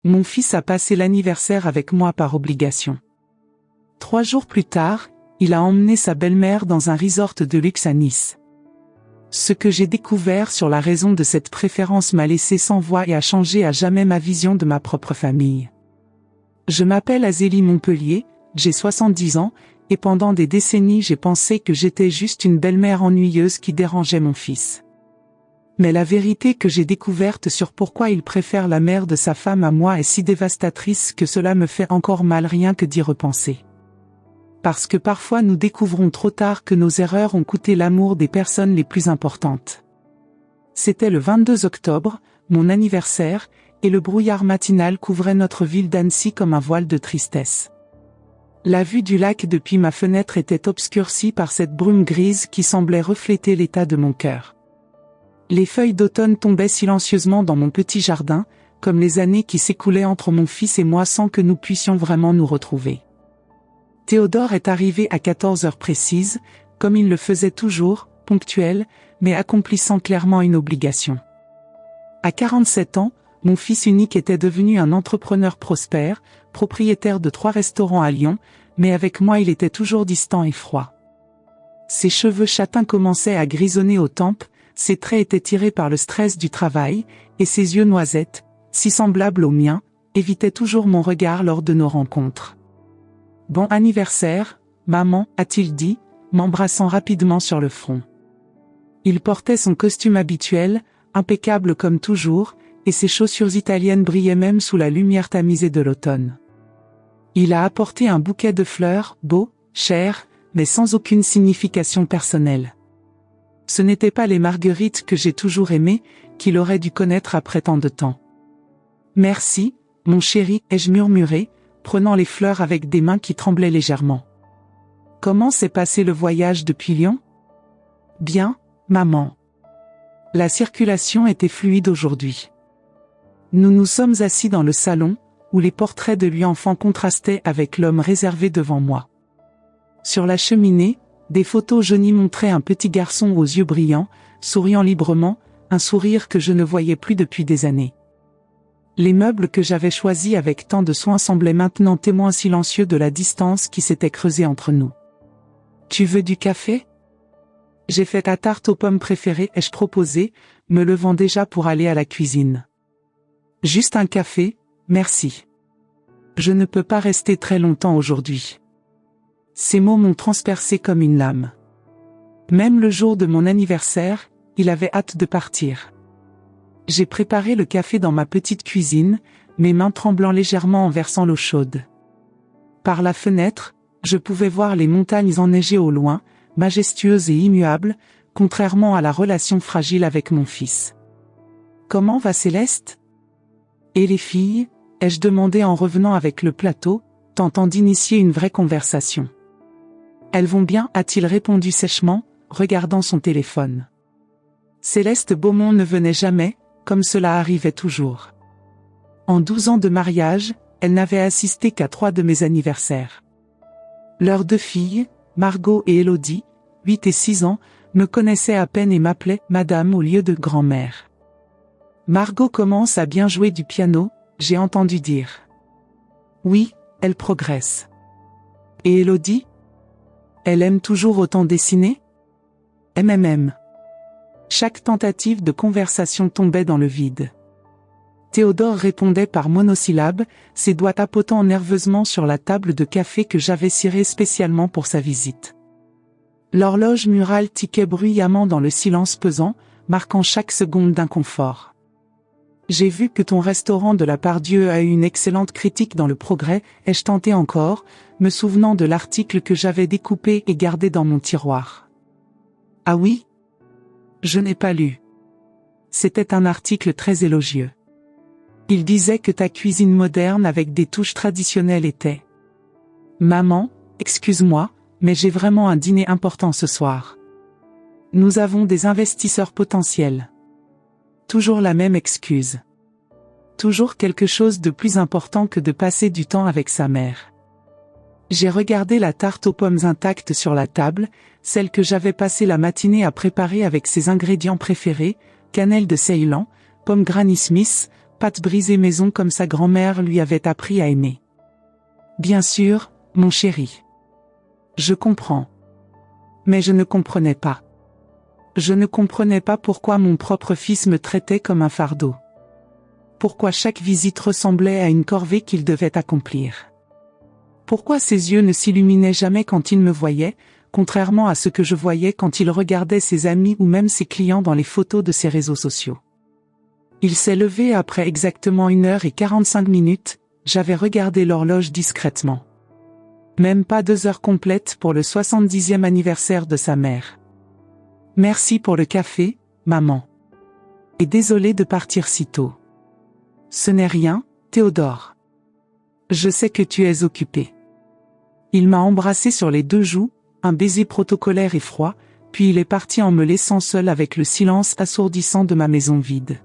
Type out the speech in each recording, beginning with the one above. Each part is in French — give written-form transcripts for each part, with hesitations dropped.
Mon fils a passé l'anniversaire avec moi par obligation. 3 jours plus tard, il a emmené sa belle-mère dans un resort de luxe à Nice. Ce que j'ai découvert sur la raison de cette préférence m'a laissé sans voix et a changé à jamais ma vision de ma propre famille. Je m'appelle Azélie Montpellier, j'ai 70 ans, et pendant des décennies j'ai pensé que j'étais juste une belle-mère ennuyeuse qui dérangeait mon fils. Mais la vérité que j'ai découverte sur pourquoi il préfère la mère de sa femme à moi est si dévastatrice que cela me fait encore mal rien que d'y repenser. Parce que parfois nous découvrons trop tard que nos erreurs ont coûté l'amour des personnes les plus importantes. C'était le 22 octobre, mon anniversaire, et le brouillard matinal couvrait notre ville d'Annecy comme un voile de tristesse. La vue du lac depuis ma fenêtre était obscurcie par cette brume grise qui semblait refléter l'état de mon cœur. Les feuilles d'automne tombaient silencieusement dans mon petit jardin, comme les années qui s'écoulaient entre mon fils et moi sans que nous puissions vraiment nous retrouver. Théodore est arrivé à 14 heures précises, comme il le faisait toujours, ponctuel, mais accomplissant clairement une obligation. À 47 ans, mon fils unique était devenu un entrepreneur prospère, propriétaire de 3 restaurants à Lyon, mais avec moi il était toujours distant et froid. Ses cheveux châtains commençaient à grisonner aux tempes, ses traits étaient tirés par le stress du travail, et ses yeux noisettes, si semblables aux miens, évitaient toujours mon regard lors de nos rencontres. « Bon anniversaire, maman », a-t-il dit, m'embrassant rapidement sur le front. Il portait son costume habituel, impeccable comme toujours, et ses chaussures italiennes brillaient même sous la lumière tamisée de l'automne. Il a apporté un bouquet de fleurs, beau, cher, mais sans aucune signification personnelle. Ce n'étaient pas les marguerites que j'ai toujours aimées, qu'il aurait dû connaître après tant de temps. « Merci, mon chéri », ai-je murmuré, prenant les fleurs avec des mains qui tremblaient légèrement. « Comment s'est passé le voyage depuis Lyon ?»« Bien, maman. La circulation était fluide aujourd'hui. » Nous nous sommes assis dans le salon, où les portraits de lui enfant contrastaient avec l'homme réservé devant moi. Sur la cheminée, des photos jaunies montraient un petit garçon aux yeux brillants, souriant librement, un sourire que je ne voyais plus depuis des années. Les meubles que j'avais choisis avec tant de soin semblaient maintenant témoins silencieux de la distance qui s'était creusée entre nous. « Tu veux du café ?» J'ai fait ta tarte aux pommes préférée, ai-je proposé, me levant déjà pour aller à la cuisine. « Juste un café, merci. Je ne peux pas rester très longtemps aujourd'hui. » Ces mots m'ont transpercé comme une lame. Même le jour de mon anniversaire, il avait hâte de partir. J'ai préparé le café dans ma petite cuisine, mes mains tremblant légèrement en versant l'eau chaude. Par la fenêtre, je pouvais voir les montagnes enneigées au loin, majestueuses et immuables, contrairement à la relation fragile avec mon fils. « Comment va Céleste ? Et les filles ?» ai-je demandé en revenant avec le plateau, tentant d'initier une vraie conversation. « Elles vont bien », a-t-il répondu sèchement, regardant son téléphone. Céleste Beaumont ne venait jamais, comme cela arrivait toujours. En 12 ans de mariage, elle n'avait assisté qu'à 3 de mes anniversaires. Leurs 2 filles, Margot et Élodie, 8 et 6 ans, me connaissaient à peine et m'appelaient « Madame » au lieu de « grand-mère ». Margot commence à bien jouer du piano, j'ai entendu dire. Oui, elle progresse. Et Élodie ? Elle aime toujours autant dessiner ? MMM. Chaque tentative de conversation tombait dans le vide. Théodore répondait par monosyllabes, ses doigts tapotant nerveusement sur la table de café que j'avais cirée spécialement pour sa visite. L'horloge murale tiquait bruyamment dans le silence pesant, marquant chaque seconde d'inconfort. J'ai vu que ton restaurant de la Pardieu a eu une excellente critique dans Le Progrès, ai-je tenté encore, me souvenant de l'article que j'avais découpé et gardé dans mon tiroir. Ah oui ? Je n'ai pas lu. C'était un article très élogieux. Il disait que ta cuisine moderne avec des touches traditionnelles était. Maman, excuse-moi, mais j'ai vraiment un dîner important ce soir. Nous avons des investisseurs potentiels. Toujours la même excuse. Toujours quelque chose de plus important que de passer du temps avec sa mère. J'ai regardé la tarte aux pommes intacte sur la table, celle que j'avais passé la matinée à préparer avec ses ingrédients préférés, cannelle de Ceylan, pommes Granny Smith, pâte brisée maison comme sa grand-mère lui avait appris à aimer. Bien sûr, mon chéri. Je comprends. Mais je ne comprenais pas. Je ne comprenais pas pourquoi mon propre fils me traitait comme un fardeau. Pourquoi chaque visite ressemblait à une corvée qu'il devait accomplir. Pourquoi ses yeux ne s'illuminaient jamais quand il me voyait, contrairement à ce que je voyais quand il regardait ses amis ou même ses clients dans les photos de ses réseaux sociaux. Il s'est levé après exactement 1h45, j'avais regardé l'horloge discrètement. Même pas 2 heures complètes pour le 70e anniversaire de sa mère. Merci pour le café, maman. Et désolé de partir si tôt. Ce n'est rien, Théodore. Je sais que tu es occupé. Il m'a embrassé sur les 2 joues, un baiser protocolaire et froid, puis il est parti en me laissant seul avec le silence assourdissant de ma maison vide.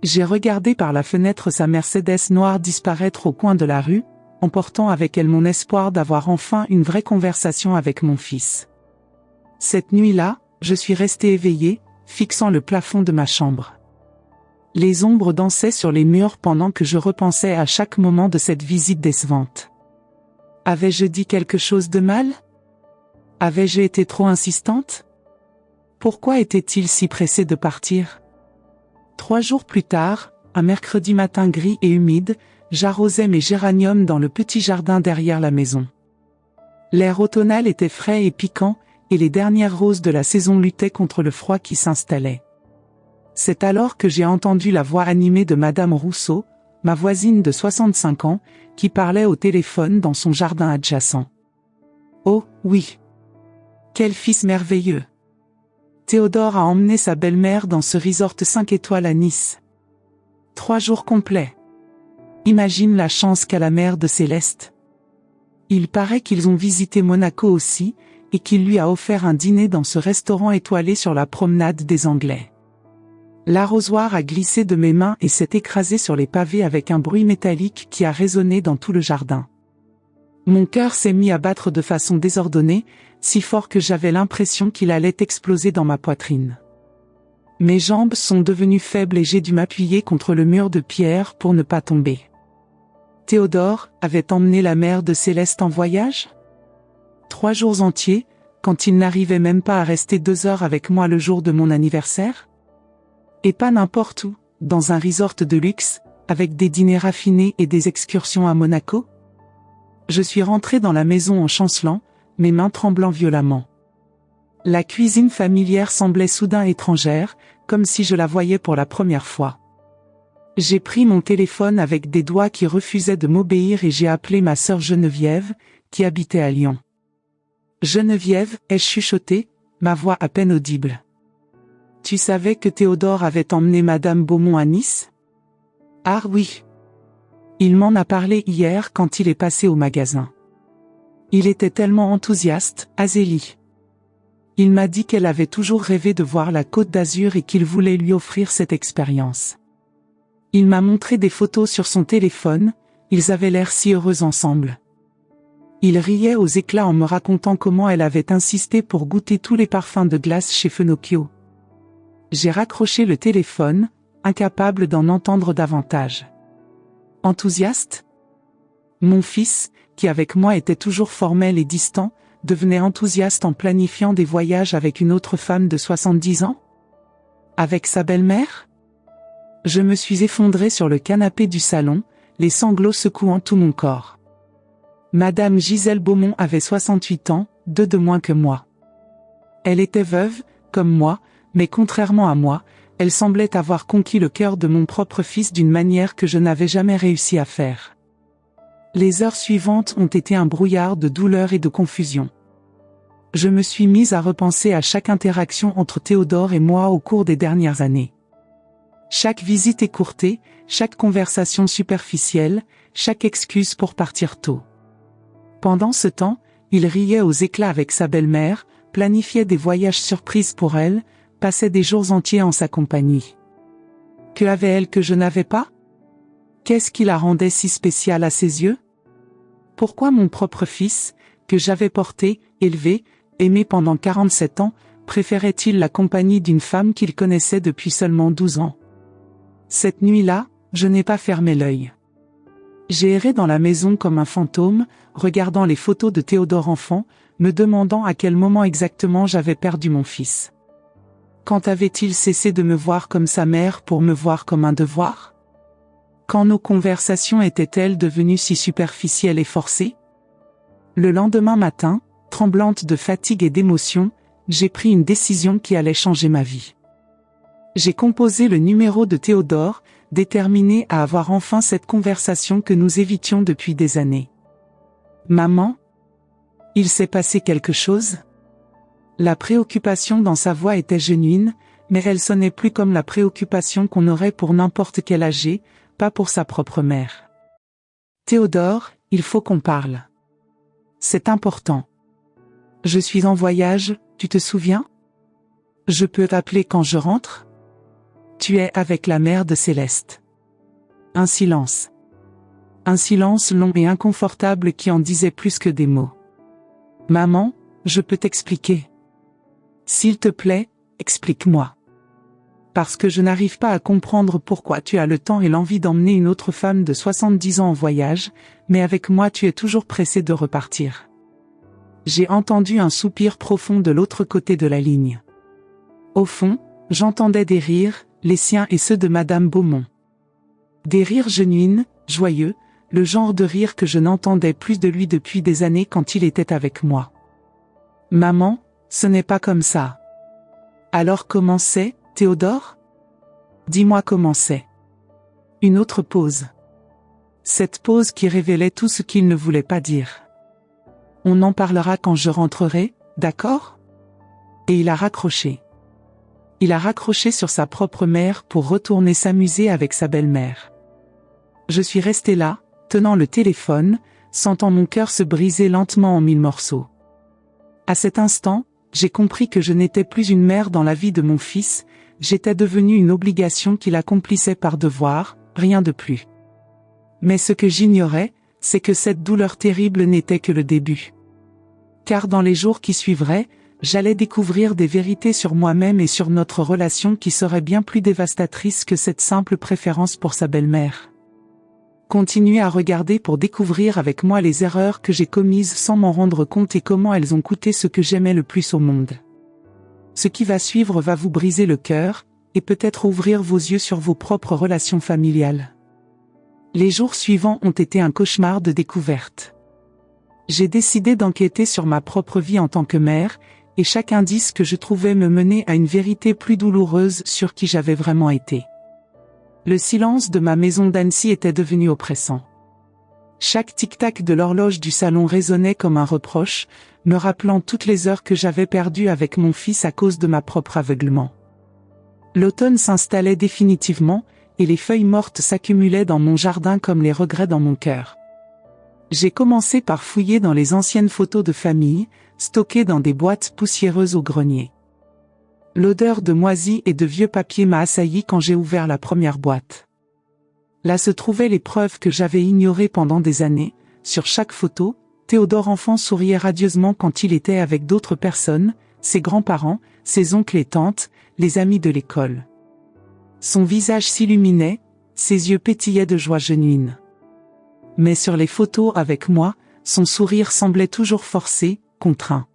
J'ai regardé par la fenêtre sa Mercedes noire disparaître au coin de la rue, emportant avec elle mon espoir d'avoir enfin une vraie conversation avec mon fils. Cette nuit-là, je suis resté éveillé, fixant le plafond de ma chambre. Les ombres dansaient sur les murs pendant que je repensais à chaque moment de cette visite décevante. Avais-je dit quelque chose de mal? Avais-je été trop insistante? Pourquoi était-il si pressé de partir? 3 jours plus tard, un mercredi matin gris et humide, j'arrosais mes géraniums dans le petit jardin derrière la maison. L'air automnal était frais et piquant, et les dernières roses de la saison luttaient contre le froid qui s'installait. C'est alors que j'ai entendu la voix animée de Madame Rousseau, ma voisine de 65 ans, qui parlait au téléphone dans son jardin adjacent. Oh, oui! Quel fils merveilleux! Théodore a emmené sa belle-mère dans ce resort 5 étoiles à Nice. 3 jours complets. Imagine la chance qu'a la mère de Céleste. Il paraît qu'ils ont visité Monaco aussi, et qu'il lui a offert un dîner dans ce restaurant étoilé sur la promenade des Anglais. L'arrosoir a glissé de mes mains et s'est écrasé sur les pavés avec un bruit métallique qui a résonné dans tout le jardin. Mon cœur s'est mis à battre de façon désordonnée, si fort que j'avais l'impression qu'il allait exploser dans ma poitrine. Mes jambes sont devenues faibles et j'ai dû m'appuyer contre le mur de pierre pour ne pas tomber. Théodore avait emmené la mère de Céleste en voyage? 3 jours entiers, quand il n'arrivait même pas à rester 2 heures avec moi le jour de mon anniversaire? Et pas n'importe où, dans un resort de luxe, avec des dîners raffinés et des excursions à Monaco? Je suis rentré dans la maison en chancelant, mes mains tremblant violemment. La cuisine familière semblait soudain étrangère, comme si je la voyais pour la première fois. J'ai pris mon téléphone avec des doigts qui refusaient de m'obéir et j'ai appelé ma sœur Geneviève, qui habitait à Lyon. Geneviève, ai-je chuchoté, ma voix à peine audible. Tu savais que Théodore avait emmené Madame Beaumont à Nice? Ah oui. Il m'en a parlé hier quand il est passé au magasin. Il était tellement enthousiaste, Azélie. Il m'a dit qu'elle avait toujours rêvé de voir la Côte d'Azur et qu'il voulait lui offrir cette expérience. Il m'a montré des photos sur son téléphone, ils avaient l'air si heureux ensemble. Il riait aux éclats en me racontant comment elle avait insisté pour goûter tous les parfums de glace chez Fenocchio. J'ai raccroché le téléphone, incapable d'en entendre davantage. Enthousiaste? Mon fils, qui avec moi était toujours formel et distant, devenait enthousiaste en planifiant des voyages avec une autre femme de 70 ans? Avec sa belle-mère? Je me suis effondré sur le canapé du salon, les sanglots secouant tout mon corps. Madame Gisèle Beaumont avait 68 ans, 2 de moins que moi. Elle était veuve, comme moi, mais contrairement à moi, elle semblait avoir conquis le cœur de mon propre fils d'une manière que je n'avais jamais réussi à faire. Les heures suivantes ont été un brouillard de douleur et de confusion. Je me suis mise à repenser à chaque interaction entre Théodore et moi au cours des dernières années. Chaque visite écourtée, chaque conversation superficielle, chaque excuse pour partir tôt. Pendant ce temps, il riait aux éclats avec sa belle-mère, planifiait des voyages surprises pour elle, passait des jours entiers en sa compagnie. Que avait-elle que je n'avais pas? Qu'est-ce qui la rendait si spéciale à ses yeux? Pourquoi mon propre fils, que j'avais porté, élevé, aimé pendant 47 ans, préférait-il la compagnie d'une femme qu'il connaissait depuis seulement 12 ans? Cette nuit-là, je n'ai pas fermé l'œil. J'ai erré dans la maison comme un fantôme, regardant les photos de Théodore enfant, me demandant à quel moment exactement j'avais perdu mon fils. Quand avait-il cessé de me voir comme sa mère pour me voir comme un devoir? Quand nos conversations étaient-elles devenues si superficielles et forcées? Le lendemain matin, tremblante de fatigue et d'émotion, j'ai pris une décision qui allait changer ma vie. J'ai composé le numéro de Théodore, déterminé à avoir enfin cette conversation que nous évitions depuis des années. Maman? Il s'est passé quelque chose? La préoccupation dans sa voix était genuine, mais elle sonnait plus comme la préoccupation qu'on aurait pour n'importe quel âgé, pas pour sa propre mère. Théodore, il faut qu'on parle. C'est important. Je suis en voyage, tu te souviens? Je peux t'appeler quand je rentre? Tu es avec la mère de Céleste. Un silence. Un silence long et inconfortable qui en disait plus que des mots. Maman, je peux t'expliquer. S'il te plaît, explique-moi. Parce que je n'arrive pas à comprendre pourquoi tu as le temps et l'envie d'emmener une autre femme de 70 ans en voyage, mais avec moi tu es toujours pressé de repartir. J'ai entendu un soupir profond de l'autre côté de la ligne. Au fond, j'entendais des rires, les siens et ceux de Madame Beaumont. Des rires genuines, joyeux, le genre de rire que je n'entendais plus de lui depuis des années quand il était avec moi. Maman, ce n'est pas comme ça. Alors comment c'est, Théodore? Dis-moi comment c'est. Une autre pause. Cette pause qui révélait tout ce qu'il ne voulait pas dire. On en parlera quand je rentrerai, d'accord? Et il a raccroché. Il a raccroché sur sa propre mère pour retourner s'amuser avec sa belle-mère. Je suis resté là, tenant le téléphone, sentant mon cœur se briser lentement en 1000 morceaux. À cet instant, j'ai compris que je n'étais plus une mère dans la vie de mon fils, j'étais devenue une obligation qu'il accomplissait par devoir, rien de plus. Mais ce que j'ignorais, c'est que cette douleur terrible n'était que le début. Car dans les jours qui suivraient, j'allais découvrir des vérités sur moi-même et sur notre relation qui seraient bien plus dévastatrices que cette simple préférence pour sa belle-mère. Continuez à regarder pour découvrir avec moi les erreurs que j'ai commises sans m'en rendre compte et comment elles ont coûté ce que j'aimais le plus au monde. Ce qui va suivre va vous briser le cœur, et peut-être ouvrir vos yeux sur vos propres relations familiales. Les jours suivants ont été un cauchemar de découverte. J'ai décidé d'enquêter sur ma propre vie en tant que mère, et chaque indice que je trouvais me menait à une vérité plus douloureuse sur qui j'avais vraiment été. Le silence de ma maison d'Annecy était devenu oppressant. Chaque tic-tac de l'horloge du salon résonnait comme un reproche, me rappelant toutes les heures que j'avais perdues avec mon fils à cause de ma propre aveuglement. L'automne s'installait définitivement, et les feuilles mortes s'accumulaient dans mon jardin comme les regrets dans mon cœur. J'ai commencé par fouiller dans les anciennes photos de famille, stockées dans des boîtes poussiéreuses au grenier. L'odeur de moisi et de vieux papier m'a assailli quand j'ai ouvert la première boîte. Là se trouvaient les preuves que j'avais ignorées pendant des années. Sur chaque photo, Théodore enfant souriait radieusement quand il était avec d'autres personnes, ses grands-parents, ses oncles et tantes, les amis de l'école. Son visage s'illuminait, ses yeux pétillaient de joie genuine. Mais sur les photos avec moi, son sourire semblait toujours forcé, contraint.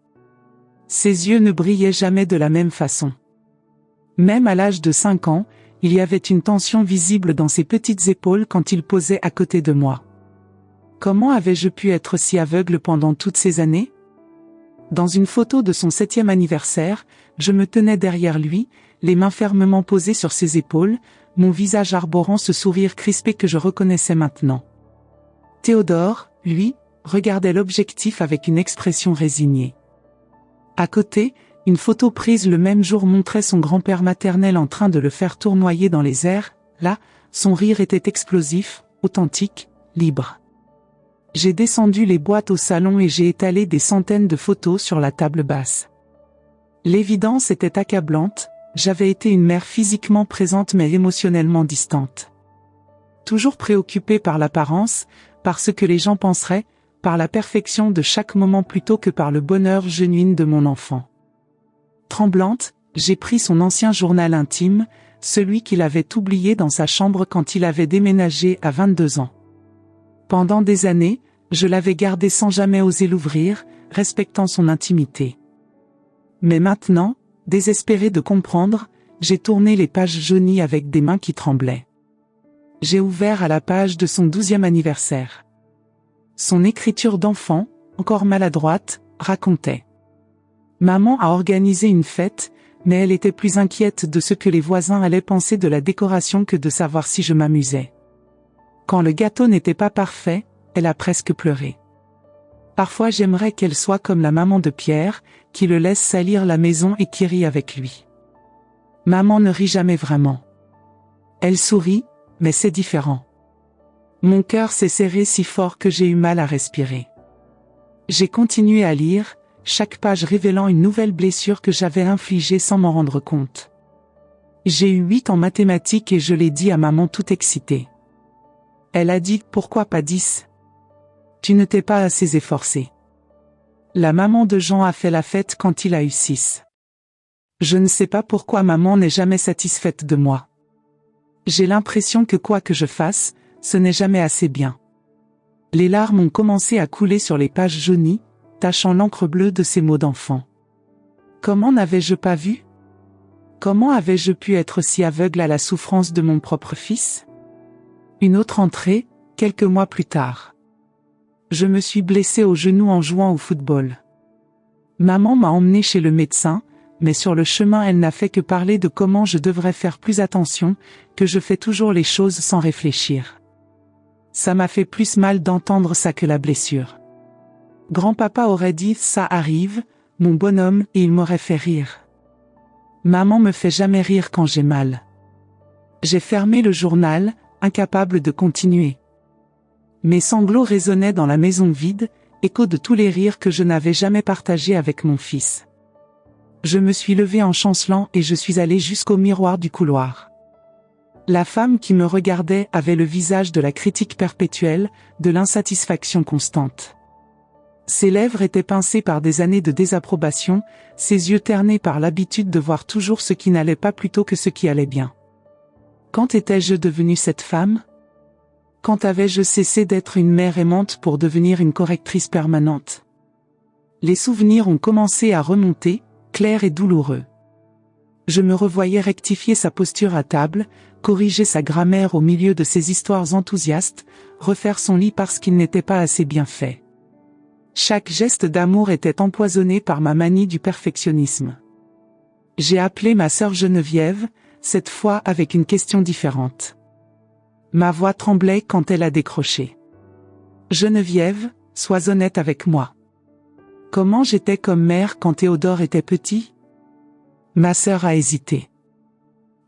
Ses yeux ne brillaient jamais de la même façon. Même à l'âge de 5 ans, il y avait une tension visible dans ses petites épaules quand il posait à côté de moi. Comment avais-je pu être si aveugle pendant toutes ces années? Dans une photo de son 7e anniversaire, je me tenais derrière lui, les mains fermement posées sur ses épaules, mon visage arborant ce sourire crispé que je reconnaissais maintenant. Théodore, lui, regardait l'objectif avec une expression résignée. À côté, une photo prise le même jour montrait son grand-père maternel en train de le faire tournoyer dans les airs. Là, son rire était explosif, authentique, libre. J'ai descendu les boîtes au salon et j'ai étalé des centaines de photos sur la table basse. L'évidence était accablante, j'avais été une mère physiquement présente mais émotionnellement distante. Toujours préoccupée par l'apparence, par ce que les gens penseraient, par la perfection de chaque moment plutôt que par le bonheur genuin de mon enfant. Tremblante, j'ai pris son ancien journal intime, celui qu'il avait oublié dans sa chambre quand il avait déménagé à 22 ans. Pendant des années, je l'avais gardé sans jamais oser l'ouvrir, respectant son intimité. Mais maintenant, désespéré de comprendre, j'ai tourné les pages jaunies avec des mains qui tremblaient. J'ai ouvert à la page de son 12e anniversaire. Son écriture d'enfant, encore maladroite, racontait. Maman a organisé une fête, mais elle était plus inquiète de ce que les voisins allaient penser de la décoration que de savoir si je m'amusais. Quand le gâteau n'était pas parfait, elle a presque pleuré. Parfois j'aimerais qu'elle soit comme la maman de Pierre, qui le laisse salir la maison et qui rit avec lui. Maman ne rit jamais vraiment. Elle sourit, mais c'est différent. Mon cœur s'est serré si fort que j'ai eu mal à respirer. J'ai continué à lire, chaque page révélant une nouvelle blessure que j'avais infligée sans m'en rendre compte. J'ai eu 8 en mathématiques et je l'ai dit à maman tout excitée. Elle a dit « Pourquoi pas 10 ? Tu ne t'es pas assez efforcé. » La maman de Jean a fait la fête quand il a eu 6. Je ne sais pas pourquoi maman n'est jamais satisfaite de moi. J'ai l'impression que quoi que je fasse, ce n'est jamais assez bien. Les larmes ont commencé à couler sur les pages jaunies, tachant l'encre bleue de ces mots d'enfant. Comment n'avais-je pas vu? Comment avais-je pu être si aveugle à la souffrance de mon propre fils? Une autre entrée, quelques mois plus tard. Je me suis blessé au genou en jouant au football. Maman m'a emmené chez le médecin, mais sur le chemin elle n'a fait que parler de comment je devrais faire plus attention, que je fais toujours les choses sans réfléchir. Ça m'a fait plus mal d'entendre ça que la blessure. Grand-papa aurait dit « ça arrive, mon bonhomme » et il m'aurait fait rire. Maman me fait jamais rire quand j'ai mal. J'ai fermé le journal, incapable de continuer. Mes sanglots résonnaient dans la maison vide, écho de tous les rires que je n'avais jamais partagés avec mon fils. Je me suis levé en chancelant et je suis allé jusqu'au miroir du couloir. La femme qui me regardait avait le visage de la critique perpétuelle, de l'insatisfaction constante. Ses lèvres étaient pincées par des années de désapprobation, ses yeux ternés par l'habitude de voir toujours ce qui n'allait pas plutôt que ce qui allait bien. Quand étais-je devenue cette femme? Quand avais-je cessé d'être une mère aimante pour devenir une correctrice permanente? Les souvenirs ont commencé à remonter, clairs et douloureux. Je me revoyais rectifier sa posture à table, corriger sa grammaire au milieu de ses histoires enthousiastes, refaire son lit parce qu'il n'était pas assez bien fait. Chaque geste d'amour était empoisonné par ma manie du perfectionnisme. J'ai appelé ma sœur Geneviève, cette fois avec une question différente. Ma voix tremblait quand elle a décroché. Geneviève, sois honnête avec moi. Comment j'étais comme mère quand Théodore était petit? Ma sœur a hésité.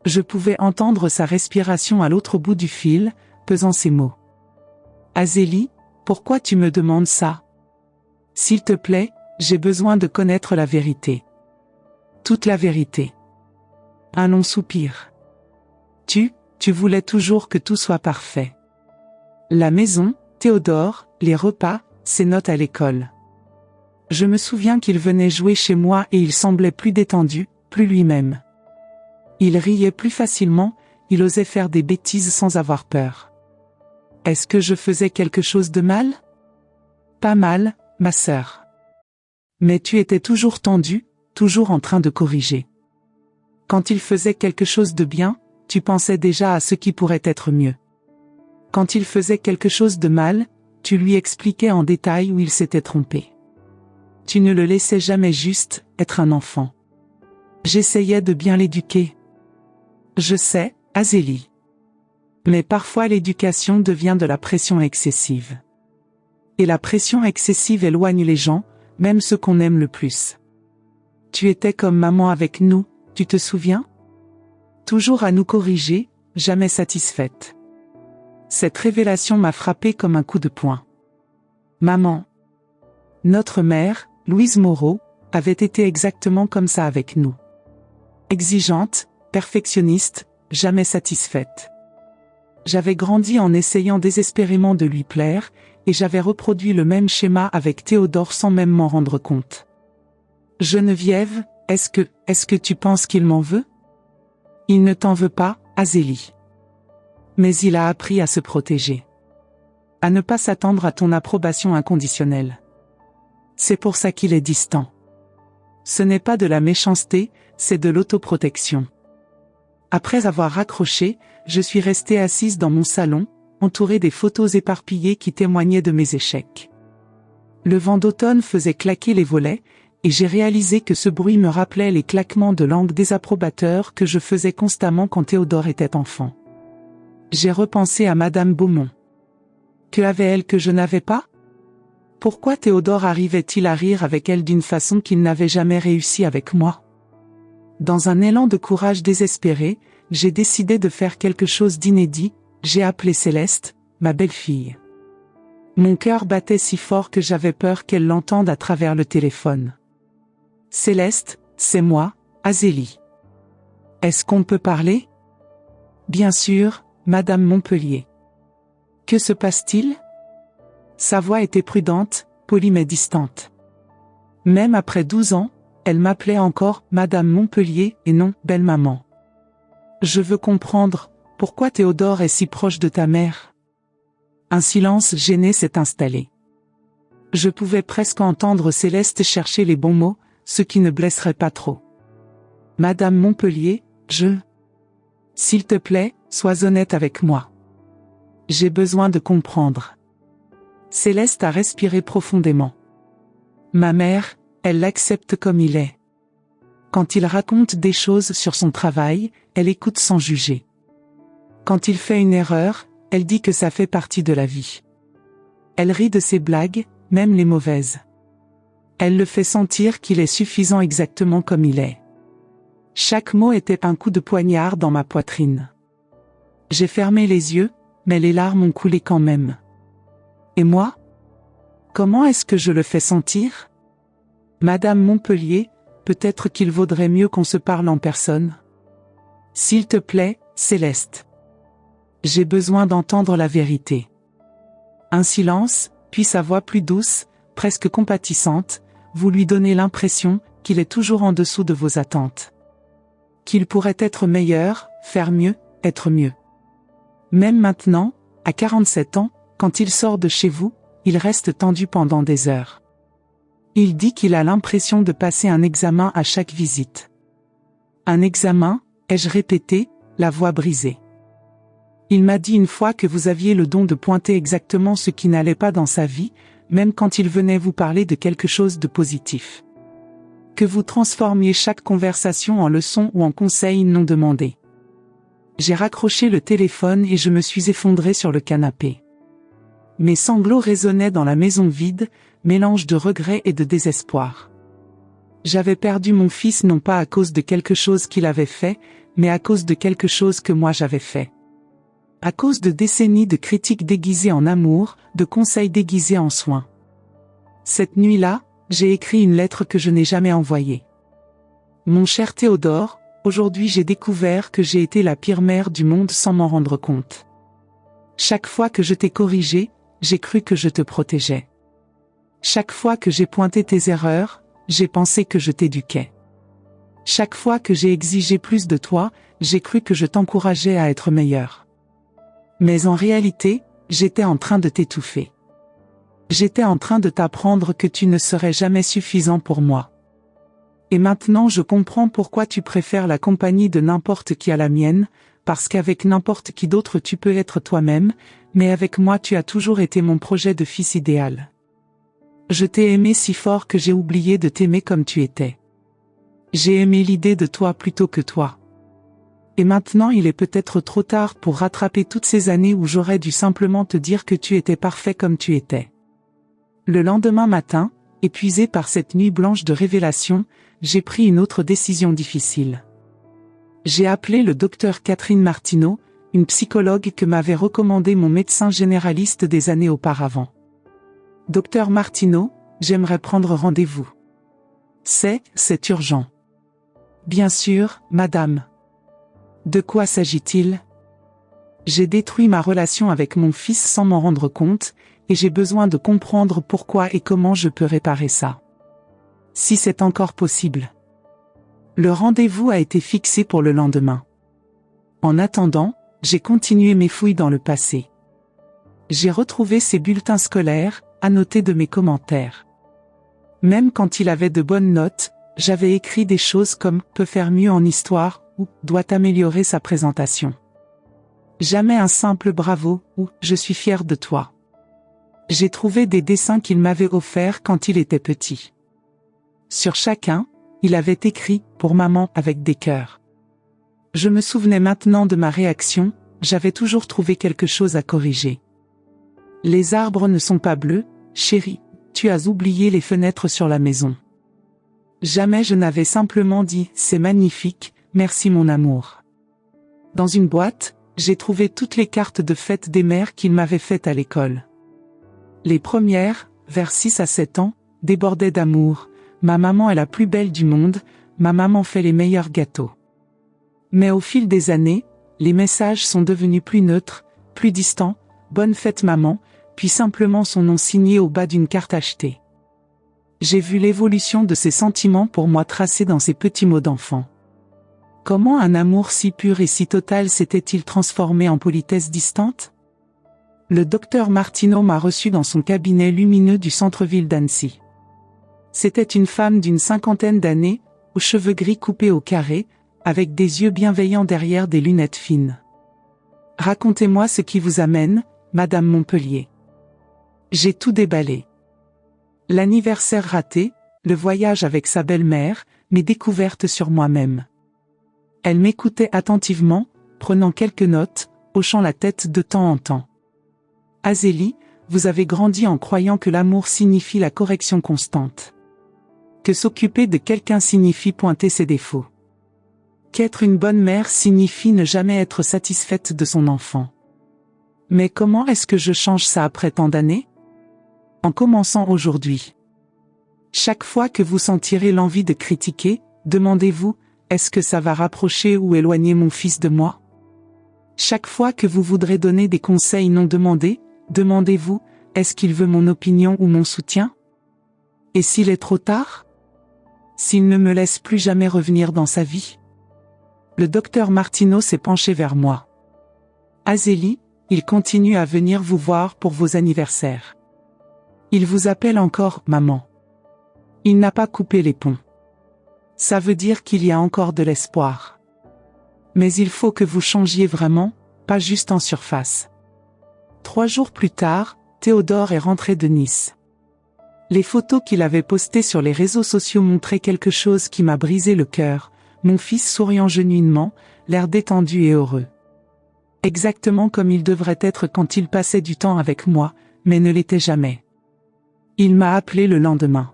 Je pouvais entendre sa respiration à l'autre bout du fil, pesant ses mots. Azélie, pourquoi tu me demandes ça? S'il te plaît, j'ai besoin de connaître la vérité. Toute la vérité. Un long soupir. Tu voulais toujours que tout soit parfait. La maison, Théodore, les repas, ses notes à l'école. Je me souviens qu'il venait jouer chez moi et il semblait plus détendu, plus lui-même. Il riait plus facilement, il osait faire des bêtises sans avoir peur. Est-ce que je faisais quelque chose de mal? Pas mal, ma sœur. Mais tu étais toujours tendue, toujours en train de corriger. Quand il faisait quelque chose de bien, tu pensais déjà à ce qui pourrait être mieux. Quand il faisait quelque chose de mal, tu lui expliquais en détail où il s'était trompé. Tu ne le laissais jamais juste être un enfant. J'essayais de bien l'éduquer. Je sais, Azélie. Mais parfois l'éducation devient de la pression excessive. Et la pression excessive éloigne les gens, même ceux qu'on aime le plus. Tu étais comme maman avec nous, tu te souviens? Toujours à nous corriger, jamais satisfaite. Cette révélation m'a frappé comme un coup de poing. Maman. Notre mère, Louise Moreau, avait été exactement comme ça avec nous. Exigeante, perfectionniste, jamais satisfaite. J'avais grandi en essayant désespérément de lui plaire, et j'avais reproduit le même schéma avec Théodore sans même m'en rendre compte. Geneviève, est-ce que tu penses qu'il m'en veut? Il ne t'en veut pas, Azélie. Mais il a appris à se protéger. À ne pas s'attendre à ton approbation inconditionnelle. C'est pour ça qu'il est distant. Ce n'est pas de la méchanceté, c'est de l'autoprotection. Après avoir raccroché, je suis restée assise dans mon salon, entourée des photos éparpillées qui témoignaient de mes échecs. Le vent d'automne faisait claquer les volets, et j'ai réalisé que ce bruit me rappelait les claquements de langue désapprobateurs que je faisais constamment quand Théodore était enfant. J'ai repensé à Madame Beaumont. Que avait-elle que je n'avais pas? Pourquoi Théodore arrivait-il à rire avec elle d'une façon qu'il n'avait jamais réussi avec moi? Dans un élan de courage désespéré, j'ai décidé de faire quelque chose d'inédit, j'ai appelé Céleste, ma belle-fille. Mon cœur battait si fort que j'avais peur qu'elle l'entende à travers le téléphone. Céleste, c'est moi, Azélie. Est-ce qu'on peut parler? Bien sûr, Madame Montpellier. Que se passe-t-il? Sa voix était prudente, polie mais distante. Même après 12 ans, elle m'appelait encore Madame Montpellier et non belle-maman. Je veux comprendre, pourquoi Théodore est si proche de ta mère? Un silence gêné s'est installé. Je pouvais presque entendre Céleste chercher les bons mots, ce qui ne blesserait pas trop. Madame Montpellier, S'il te plaît, sois honnête avec moi. J'ai besoin de comprendre. Céleste a respiré profondément. Ma mère, elle l'accepte comme il est. Quand il raconte des choses sur son travail, elle écoute sans juger. Quand il fait une erreur, elle dit que ça fait partie de la vie. Elle rit de ses blagues, même les mauvaises. Elle le fait sentir qu'il est suffisant exactement comme il est. Chaque mot était un coup de poignard dans ma poitrine. J'ai fermé les yeux, mais les larmes ont coulé quand même. Et moi? Comment est-ce que je le fais sentir? Madame Montpellier, peut-être qu'il vaudrait mieux qu'on se parle en personne. S'il te plaît, Céleste. J'ai besoin d'entendre la vérité. Un silence, puis sa voix plus douce, presque compatissante, vous lui donnez l'impression qu'il est toujours en dessous de vos attentes. Qu'il pourrait être meilleur, faire mieux, être mieux. Même maintenant, à 47 ans, quand il sort de chez vous, il reste tendu pendant des heures. Il dit qu'il a l'impression de passer un examen à chaque visite. Un examen, ai-je répété, la voix brisée. Il m'a dit une fois que vous aviez le don de pointer exactement ce qui n'allait pas dans sa vie, même quand il venait vous parler de quelque chose de positif. Que vous transformiez chaque conversation en leçon ou en conseil non demandé. J'ai raccroché le téléphone et je me suis effondrée sur le canapé. Mes sanglots résonnaient dans la maison vide, mélange de regret et de désespoir. J'avais perdu mon fils non pas à cause de quelque chose qu'il avait fait, mais à cause de quelque chose que moi j'avais fait. À cause de décennies de critiques déguisées en amour, de conseils déguisés en soins. Cette nuit-là, j'ai écrit une lettre que je n'ai jamais envoyée. Mon cher Théodore, aujourd'hui j'ai découvert que j'ai été la pire mère du monde sans m'en rendre compte. Chaque fois que je t'ai corrigé, j'ai cru que je te protégeais. Chaque fois que j'ai pointé tes erreurs, j'ai pensé que je t'éduquais. Chaque fois que j'ai exigé plus de toi, j'ai cru que je t'encourageais à être meilleur. Mais en réalité, j'étais en train de t'étouffer. J'étais en train de t'apprendre que tu ne serais jamais suffisant pour moi. Et maintenant je comprends pourquoi tu préfères la compagnie de n'importe qui à la mienne, parce qu'avec n'importe qui d'autre tu peux être toi-même, mais avec moi tu as toujours été mon projet de fils idéal. Je t'ai aimé si fort que j'ai oublié de t'aimer comme tu étais. J'ai aimé l'idée de toi plutôt que toi. Et maintenant il est peut-être trop tard pour rattraper toutes ces années où j'aurais dû simplement te dire que tu étais parfait comme tu étais. Le lendemain matin, épuisé par cette nuit blanche de révélation, j'ai pris une autre décision difficile. J'ai appelé le docteur Catherine Martineau, une psychologue que m'avait recommandé mon médecin généraliste des années auparavant. Docteur Martineau, j'aimerais prendre rendez-vous. C'est urgent. Bien sûr, madame. De quoi s'agit-il? J'ai détruit ma relation avec mon fils sans m'en rendre compte, et j'ai besoin de comprendre pourquoi et comment je peux réparer ça. Si c'est encore possible. Le rendez-vous a été fixé pour le lendemain. En attendant, j'ai continué mes fouilles dans le passé. J'ai retrouvé ses bulletins scolaires, annotés de mes commentaires. Même quand il avait de bonnes notes, j'avais écrit des choses comme « peut faire mieux en histoire » ou « doit améliorer sa présentation ». Jamais un simple bravo ou « je suis fier de toi ». J'ai trouvé des dessins qu'il m'avait offerts quand il était petit. Sur chacun, il avait écrit « pour maman » avec des cœurs. Je me souvenais maintenant de ma réaction, j'avais toujours trouvé quelque chose à corriger. Les arbres ne sont pas bleus, chérie, tu as oublié les fenêtres sur la maison. Jamais je n'avais simplement dit « c'est magnifique, merci mon amour ». Dans une boîte, j'ai trouvé toutes les cartes de fête des mères qu'il m'avait faites à l'école. Les premières, vers 6 à 7 ans, débordaient d'amour. Ma maman est la plus belle du monde, ma maman fait les meilleurs gâteaux. Mais au fil des années, les messages sont devenus plus neutres, plus distants, bonne fête maman, puis simplement son nom signé au bas d'une carte achetée. J'ai vu l'évolution de ses sentiments pour moi tracés dans ces petits mots d'enfant. Comment un amour si pur et si total s'était-il transformé en politesse distante? Le docteur Martineau m'a reçu dans son cabinet lumineux du centre-ville d'Annecy. C'était une femme d'une 50aine d'années, aux cheveux gris coupés au carré, avec des yeux bienveillants derrière des lunettes fines. « Racontez-moi ce qui vous amène, Madame Montpellier. » J'ai tout déballé. L'anniversaire raté, le voyage avec sa belle-mère, mes découvertes sur moi-même. Elle m'écoutait attentivement, prenant quelques notes, hochant la tête de temps en temps. « Azélie, vous avez grandi en croyant que l'amour signifie la correction constante. Que s'occuper de quelqu'un signifie pointer ses défauts. Qu'être une bonne mère signifie ne jamais être satisfaite de son enfant. Mais comment est-ce que je change ça après tant d'années? En commençant aujourd'hui. Chaque fois que vous sentirez l'envie de critiquer, demandez-vous, est-ce que ça va rapprocher ou éloigner mon fils de moi? Chaque fois que vous voudrez donner des conseils non demandés, demandez-vous, est-ce qu'il veut mon opinion ou mon soutien? Et s'il est trop tard? S'il ne me laisse plus jamais revenir dans sa vie? Le docteur Martineau s'est penché vers moi. Azélie, il continue à venir vous voir pour vos anniversaires. Il vous appelle encore « maman ». Il n'a pas coupé les ponts. Ça veut dire qu'il y a encore de l'espoir. Mais il faut que vous changiez vraiment, pas juste en surface. 3 jours plus tard, Théodore est rentré de Nice. Les photos qu'il avait postées sur les réseaux sociaux montraient quelque chose qui m'a brisé le cœur, mon fils souriant genuinement, l'air détendu et heureux. Exactement comme il devrait être quand il passait du temps avec moi, mais ne l'était jamais. Il m'a appelé le lendemain.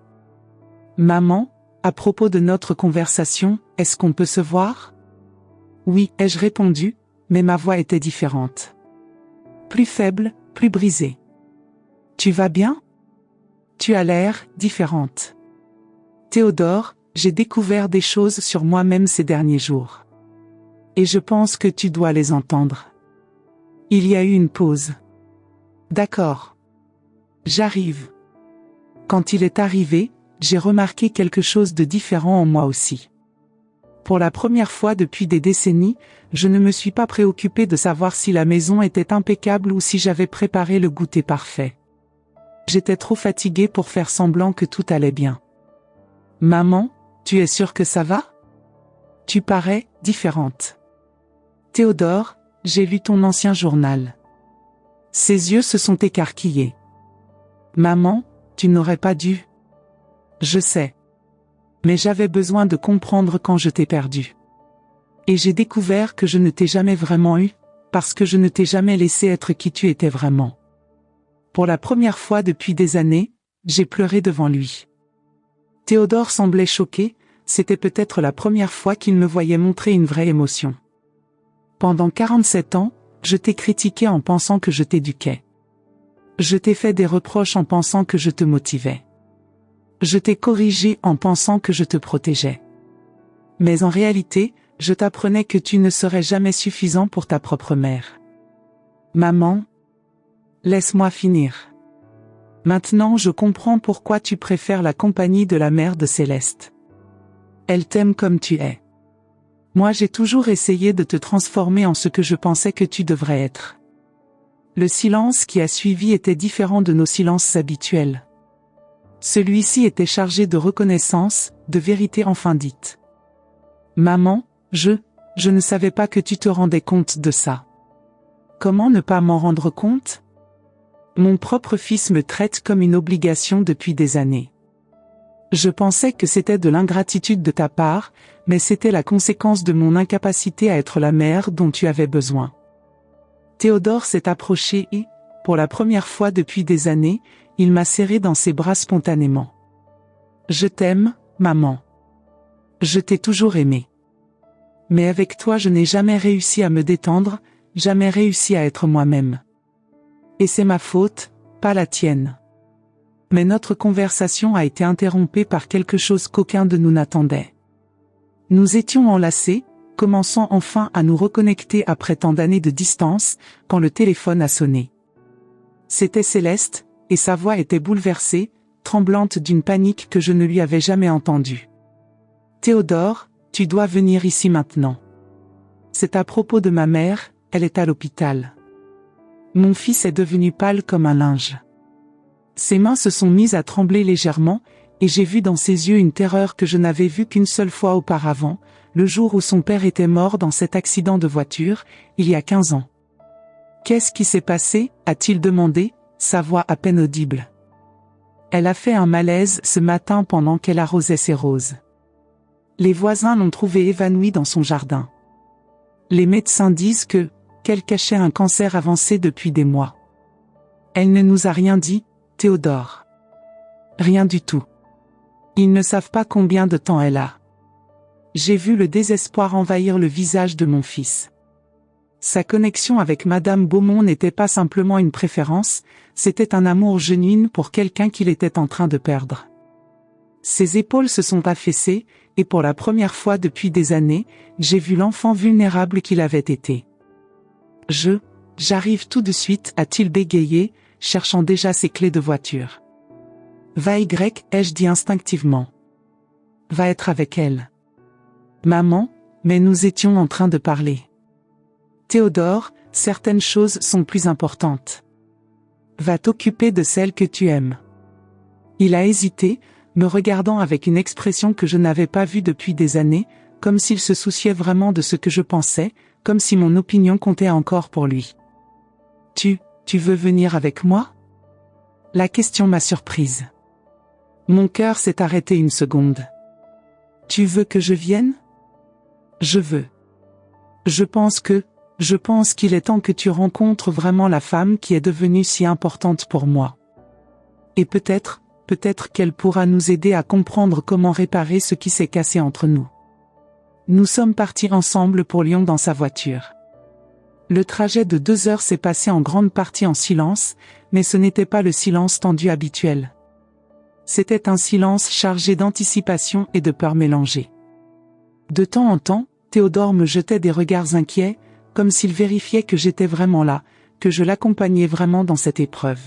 « Maman, à propos de notre conversation, est-ce qu'on peut se voir ?» « Oui, ai-je répondu, mais ma voix était différente. Plus faible, plus brisée. « Tu vas bien ? Tu as l'air différente. » Théodore, j'ai découvert des choses sur moi-même ces derniers jours. Et je pense que tu dois les entendre. Il y a eu une pause. D'accord. J'arrive. Quand il est arrivé, j'ai remarqué quelque chose de différent en moi aussi. Pour la première fois depuis des décennies, je ne me suis pas préoccupé de savoir si la maison était impeccable ou si j'avais préparé le goûter parfait. J'étais trop fatiguée pour faire semblant que tout allait bien. « Maman, tu es sûre que ça va? Tu parais différente. » Théodore, j'ai lu ton ancien journal. Ses yeux se sont écarquillés. « Maman, tu n'aurais pas dû. » Je sais. Mais j'avais besoin de comprendre quand je t'ai perdu. Et j'ai découvert que je ne t'ai jamais vraiment eu, parce que je ne t'ai jamais laissé être qui tu étais vraiment. Pour la première fois depuis des années, j'ai pleuré devant lui. Théodore semblait choqué, c'était peut-être la première fois qu'il me voyait montrer une vraie émotion. Pendant 47 ans, je t'ai critiqué en pensant que je t'éduquais. Je t'ai fait des reproches en pensant que je te motivais. Je t'ai corrigé en pensant que je te protégeais. Mais en réalité, je t'apprenais que tu ne serais jamais suffisant pour ta propre mère. Maman, laisse-moi finir. Maintenant je comprends pourquoi tu préfères la compagnie de la mère de Céleste. Elle t'aime comme tu es. Moi j'ai toujours essayé de te transformer en ce que je pensais que tu devrais être. Le silence qui a suivi était différent de nos silences habituels. Celui-ci était chargé de reconnaissance, de vérité enfin dite. Maman, je ne savais pas que tu te rendais compte de ça. Comment ne pas m'en rendre compte? Mon propre fils me traite comme une obligation depuis des années. Je pensais que c'était de l'ingratitude de ta part, mais c'était la conséquence de mon incapacité à être la mère dont tu avais besoin. Théodore s'est approché et, pour la première fois depuis des années, il m'a serré dans ses bras spontanément. Je t'aime, maman. Je t'ai toujours aimé. Mais avec toi je n'ai jamais réussi à me détendre, jamais réussi à être moi-même. Et c'est ma faute, pas la tienne. Mais notre conversation a été interrompue par quelque chose qu'aucun de nous n'attendait. Nous étions enlacés, commençant enfin à nous reconnecter après tant d'années de distance, quand le téléphone a sonné. C'était Céleste, et sa voix était bouleversée, tremblante d'une panique que je ne lui avais jamais entendue. « Théodore, tu dois venir ici maintenant. C'est à propos de ma mère, elle est à l'hôpital. » Mon fils est devenu pâle comme un linge. Ses mains se sont mises à trembler légèrement, et j'ai vu dans ses yeux une terreur que je n'avais vue qu'une seule fois auparavant, le jour où son père était mort dans cet accident de voiture, il y a 15 ans. « Qu'est-ce qui s'est passé ?» a-t-il demandé, sa voix à peine audible. Elle a fait un malaise ce matin pendant qu'elle arrosait ses roses. Les voisins l'ont trouvée évanouie dans son jardin. Les médecins disent qu'elle cachait un cancer avancé depuis des mois. Elle ne nous a rien dit, Théodore. Rien du tout. Ils ne savent pas combien de temps elle a. J'ai vu le désespoir envahir le visage de mon fils. Sa connexion avec Madame Beaumont n'était pas simplement une préférence, c'était un amour genuin pour quelqu'un qu'il était en train de perdre. Ses épaules se sont affaissées, et pour la première fois depuis des années, j'ai vu l'enfant vulnérable qu'il avait été. J'arrive tout de suite, a-t-il bégayé, cherchant déjà ses clés de voiture. Va ai-je dit instinctivement. Va être avec elle. Maman, mais nous étions en train de parler. Théodore, certaines choses sont plus importantes. Va t'occuper de celle que tu aimes. Il a hésité, me regardant avec une expression que je n'avais pas vue depuis des années, comme s'il se souciait vraiment de ce que je pensais, comme si mon opinion comptait encore pour lui. Tu veux venir avec moi? La question m'a surprise. Mon cœur s'est arrêté une seconde. Tu veux que je vienne? Je veux. Je pense qu'il est temps que tu rencontres vraiment la femme qui est devenue si importante pour moi. Et peut-être qu'elle pourra nous aider à comprendre comment réparer ce qui s'est cassé entre nous. Nous sommes partis ensemble pour Lyon dans sa voiture. Le trajet de 2 heures s'est passé en grande partie en silence, mais ce n'était pas le silence tendu habituel. C'était un silence chargé d'anticipation et de peur mélangées. De temps en temps, Théodore me jetait des regards inquiets, comme s'il vérifiait que j'étais vraiment là, que je l'accompagnais vraiment dans cette épreuve.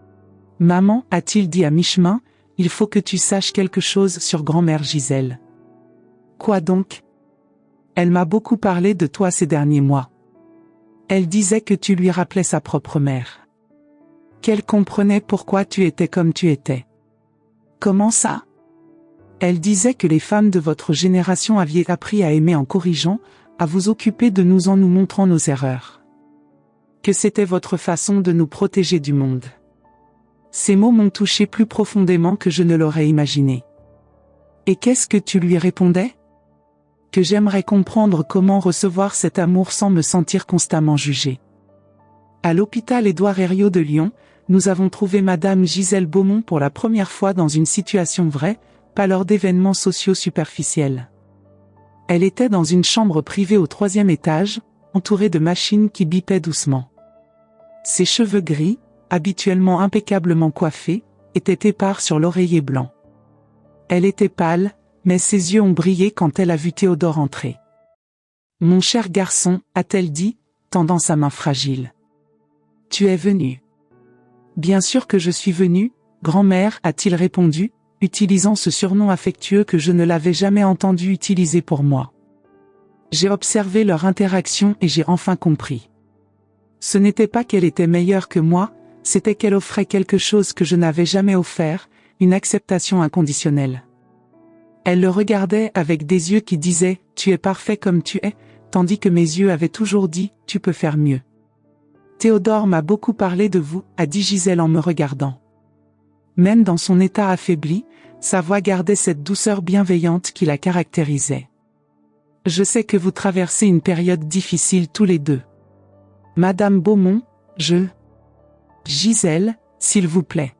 « Maman, a-t-il dit à mi-chemin, il faut que tu saches quelque chose sur grand-mère Gisèle. »« Quoi donc ? » ?»« Elle m'a beaucoup parlé de toi ces derniers mois. Elle disait que tu lui rappelais sa propre mère. Qu'elle comprenait pourquoi tu étais comme tu étais. »« Comment ça ? » ?»« Elle disait que les femmes de votre génération aviez appris à aimer en corrigeant, à vous occuper de nous en nous montrant nos erreurs. Que c'était votre façon de nous protéger du monde. » Ces mots m'ont touché plus profondément que je ne l'aurais imaginé. Et qu'est-ce que tu lui répondais ? Que j'aimerais comprendre comment recevoir cet amour sans me sentir constamment jugé. À l'hôpital Édouard Herriot de Lyon, nous avons trouvé Madame Gisèle Beaumont pour la première fois dans une situation vraie, pas lors d'événements sociaux superficiels. Elle était dans une chambre privée au 3e étage, entourée de machines qui bipaient doucement. Ses cheveux gris, habituellement impeccablement coiffés, étaient épars sur l'oreiller blanc. Elle était pâle, mais ses yeux ont brillé quand elle a vu Théodore entrer. « Mon cher garçon, a-t-elle dit, tendant sa main fragile. Tu es venu. »« Bien sûr que je suis venu, grand-mère, a-t-il répondu, utilisant ce surnom affectueux que je ne l'avais jamais entendu utiliser pour moi. J'ai observé leur interaction et j'ai enfin compris. Ce n'était pas qu'elle était meilleure que moi, c'était qu'elle offrait quelque chose que je n'avais jamais offert, une acceptation inconditionnelle. Elle le regardait avec des yeux qui disaient « Tu es parfait comme tu es », tandis que mes yeux avaient toujours dit « Tu peux faire mieux ». Théodore m'a beaucoup parlé de vous, a dit Gisèle en me regardant. Même dans son état affaibli, sa voix gardait cette douceur bienveillante qui la caractérisait. Je sais que vous traversez une période difficile tous les deux. Madame Beaumont, Gisèle, s'il vous plaît.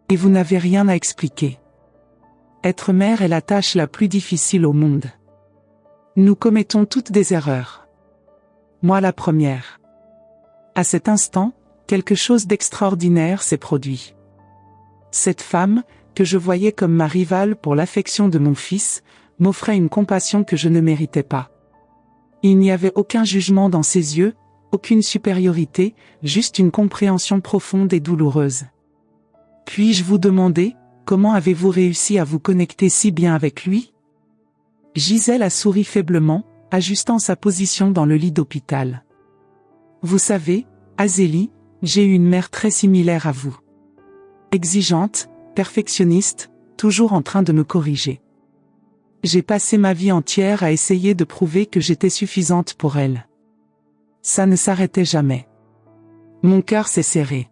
Et vous n'avez rien à expliquer. Être mère est la tâche la plus difficile au monde. Nous commettons toutes des erreurs. Moi la première. À cet instant, quelque chose d'extraordinaire s'est produit. Cette femme, que je voyais comme ma rivale pour l'affection de mon fils, m'offrait une compassion que je ne méritais pas. Il n'y avait aucun jugement dans ses yeux, aucune supériorité, juste une compréhension profonde et douloureuse. Puis-je vous demander, comment avez-vous réussi à vous connecter si bien avec lui? Gisèle a souri faiblement, ajustant sa position dans le lit d'hôpital. Vous savez, Azélie, j'ai eu une mère très similaire à vous. Exigeante, perfectionniste, toujours en train de me corriger. J'ai passé ma vie entière à essayer de prouver que j'étais suffisante pour elle. Ça ne s'arrêtait jamais. Mon cœur s'est serré.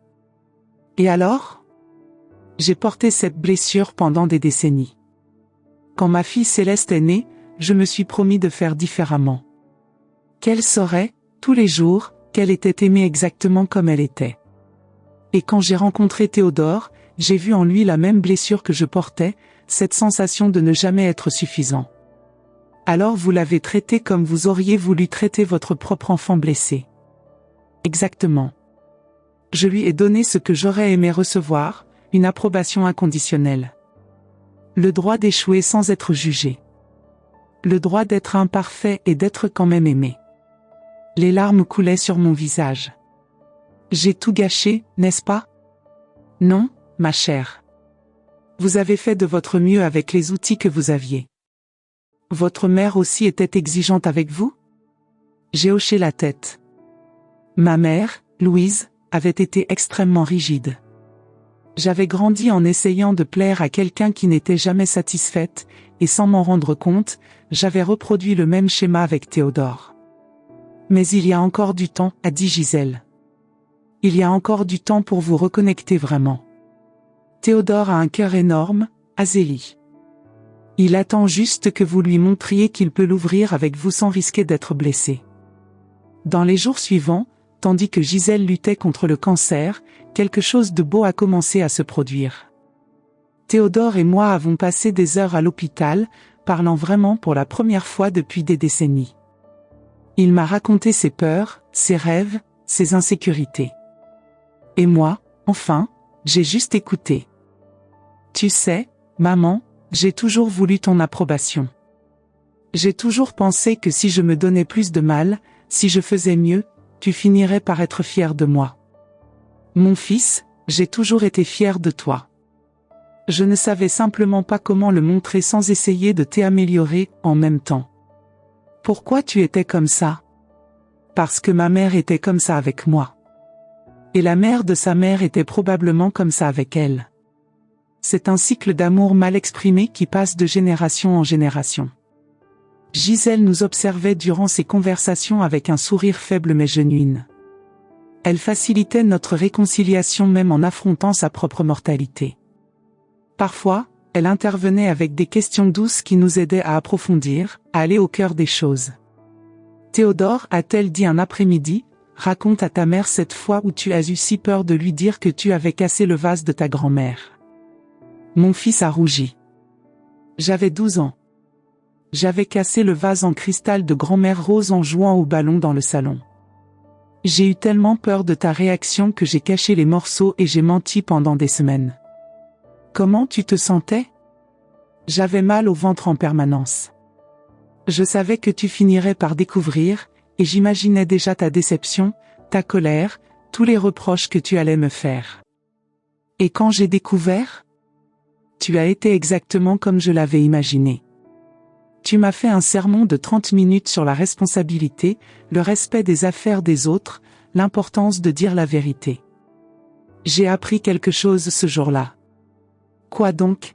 Et alors? J'ai porté cette blessure pendant des décennies. Quand ma fille Céleste est née, je me suis promis de faire différemment. Qu'elle saurait, tous les jours, qu'elle était aimée exactement comme elle était. Et quand j'ai rencontré Théodore, j'ai vu en lui la même blessure que je portais, cette sensation de ne jamais être suffisant. Alors vous l'avez traité comme vous auriez voulu traiter votre propre enfant blessé. Exactement. Je lui ai donné ce que j'aurais aimé recevoir, une approbation inconditionnelle. Le droit d'échouer sans être jugé. Le droit d'être imparfait et d'être quand même aimé. Les larmes coulaient sur mon visage. J'ai tout gâché, n'est-ce pas? Non, ma chère. Vous avez fait de votre mieux avec les outils que vous aviez. Votre mère aussi était exigeante avec vous? J'ai hoché la tête. Ma mère, Louise, avait été extrêmement rigide. J'avais grandi en essayant de plaire à quelqu'un qui n'était jamais satisfaite, et sans m'en rendre compte, j'avais reproduit le même schéma avec Théodore. Mais il y a encore du temps, a dit Gisèle. Il y a encore du temps pour vous reconnecter vraiment. Théodore a un cœur énorme, Azélie. Il attend juste que vous lui montriez qu'il peut l'ouvrir avec vous sans risquer d'être blessé. Dans les jours suivants, tandis que Gisèle luttait contre le cancer, quelque chose de beau a commencé à se produire. Théodore et moi avons passé des heures à l'hôpital, parlant vraiment pour la première fois depuis des décennies. Il m'a raconté ses peurs, ses rêves, ses insécurités. Et moi, enfin, j'ai juste écouté. Tu sais, maman, j'ai toujours voulu ton approbation. J'ai toujours pensé que si je me donnais plus de mal, si je faisais mieux, tu finirais par être fier de moi. Mon fils, j'ai toujours été fier de toi. Je ne savais simplement pas comment le montrer sans essayer de t'améliorer en même temps. Pourquoi tu étais comme ça? Parce que ma mère était comme ça avec moi. Et la mère de sa mère était probablement comme ça avec elle. C'est un cycle d'amour mal exprimé qui passe de génération en génération. Gisèle nous observait durant ces conversations avec un sourire faible mais genuine. Elle facilitait notre réconciliation même en affrontant sa propre mortalité. Parfois, elle intervenait avec des questions douces qui nous aidaient à approfondir, à aller au cœur des choses. Théodore, a-t-elle dit un après-midi, raconte à ta mère cette fois où tu as eu si peur de lui dire que tu avais cassé le vase de ta grand-mère. Mon fils a rougi. J'avais 12 ans. J'avais cassé le vase en cristal de grand-mère Rose en jouant au ballon dans le salon. J'ai eu tellement peur de ta réaction que j'ai caché les morceaux et j'ai menti pendant des semaines. Comment tu te sentais? J'avais mal au ventre en permanence. Je savais que tu finirais par découvrir, et j'imaginais déjà ta déception, ta colère, tous les reproches que tu allais me faire. Et quand j'ai découvert? Tu as été exactement comme je l'avais imaginé. Tu m'as fait un sermon de 30 minutes sur la responsabilité, le respect des affaires des autres, l'importance de dire la vérité. J'ai appris quelque chose ce jour-là. Quoi donc?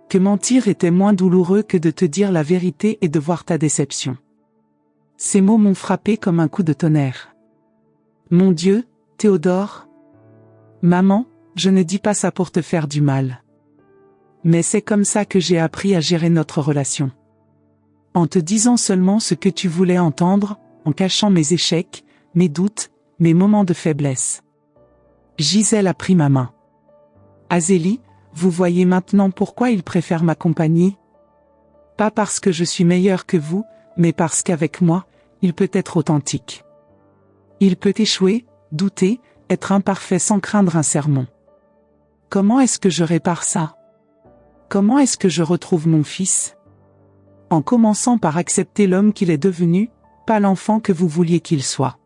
Que mentir était moins douloureux que de te dire la vérité et de voir ta déception. Ces mots m'ont frappé comme un coup de tonnerre. Mon Dieu, Théodore? Maman, je ne dis pas ça pour te faire du mal. Mais c'est comme ça que j'ai appris à gérer notre relation. En te disant seulement ce que tu voulais entendre, en cachant mes échecs, mes doutes, mes moments de faiblesse. Gisèle a pris ma main. Azélie, vous voyez maintenant pourquoi il préfère ma compagnie? Pas parce que je suis meilleure que vous, mais parce qu'avec moi, il peut être authentique. Il peut échouer, douter, être imparfait sans craindre un sermon. Comment est-ce que je répare ça? Comment est-ce que je retrouve mon fils? En commençant par accepter l'homme qu'il est devenu, pas l'enfant que vous vouliez qu'il soit.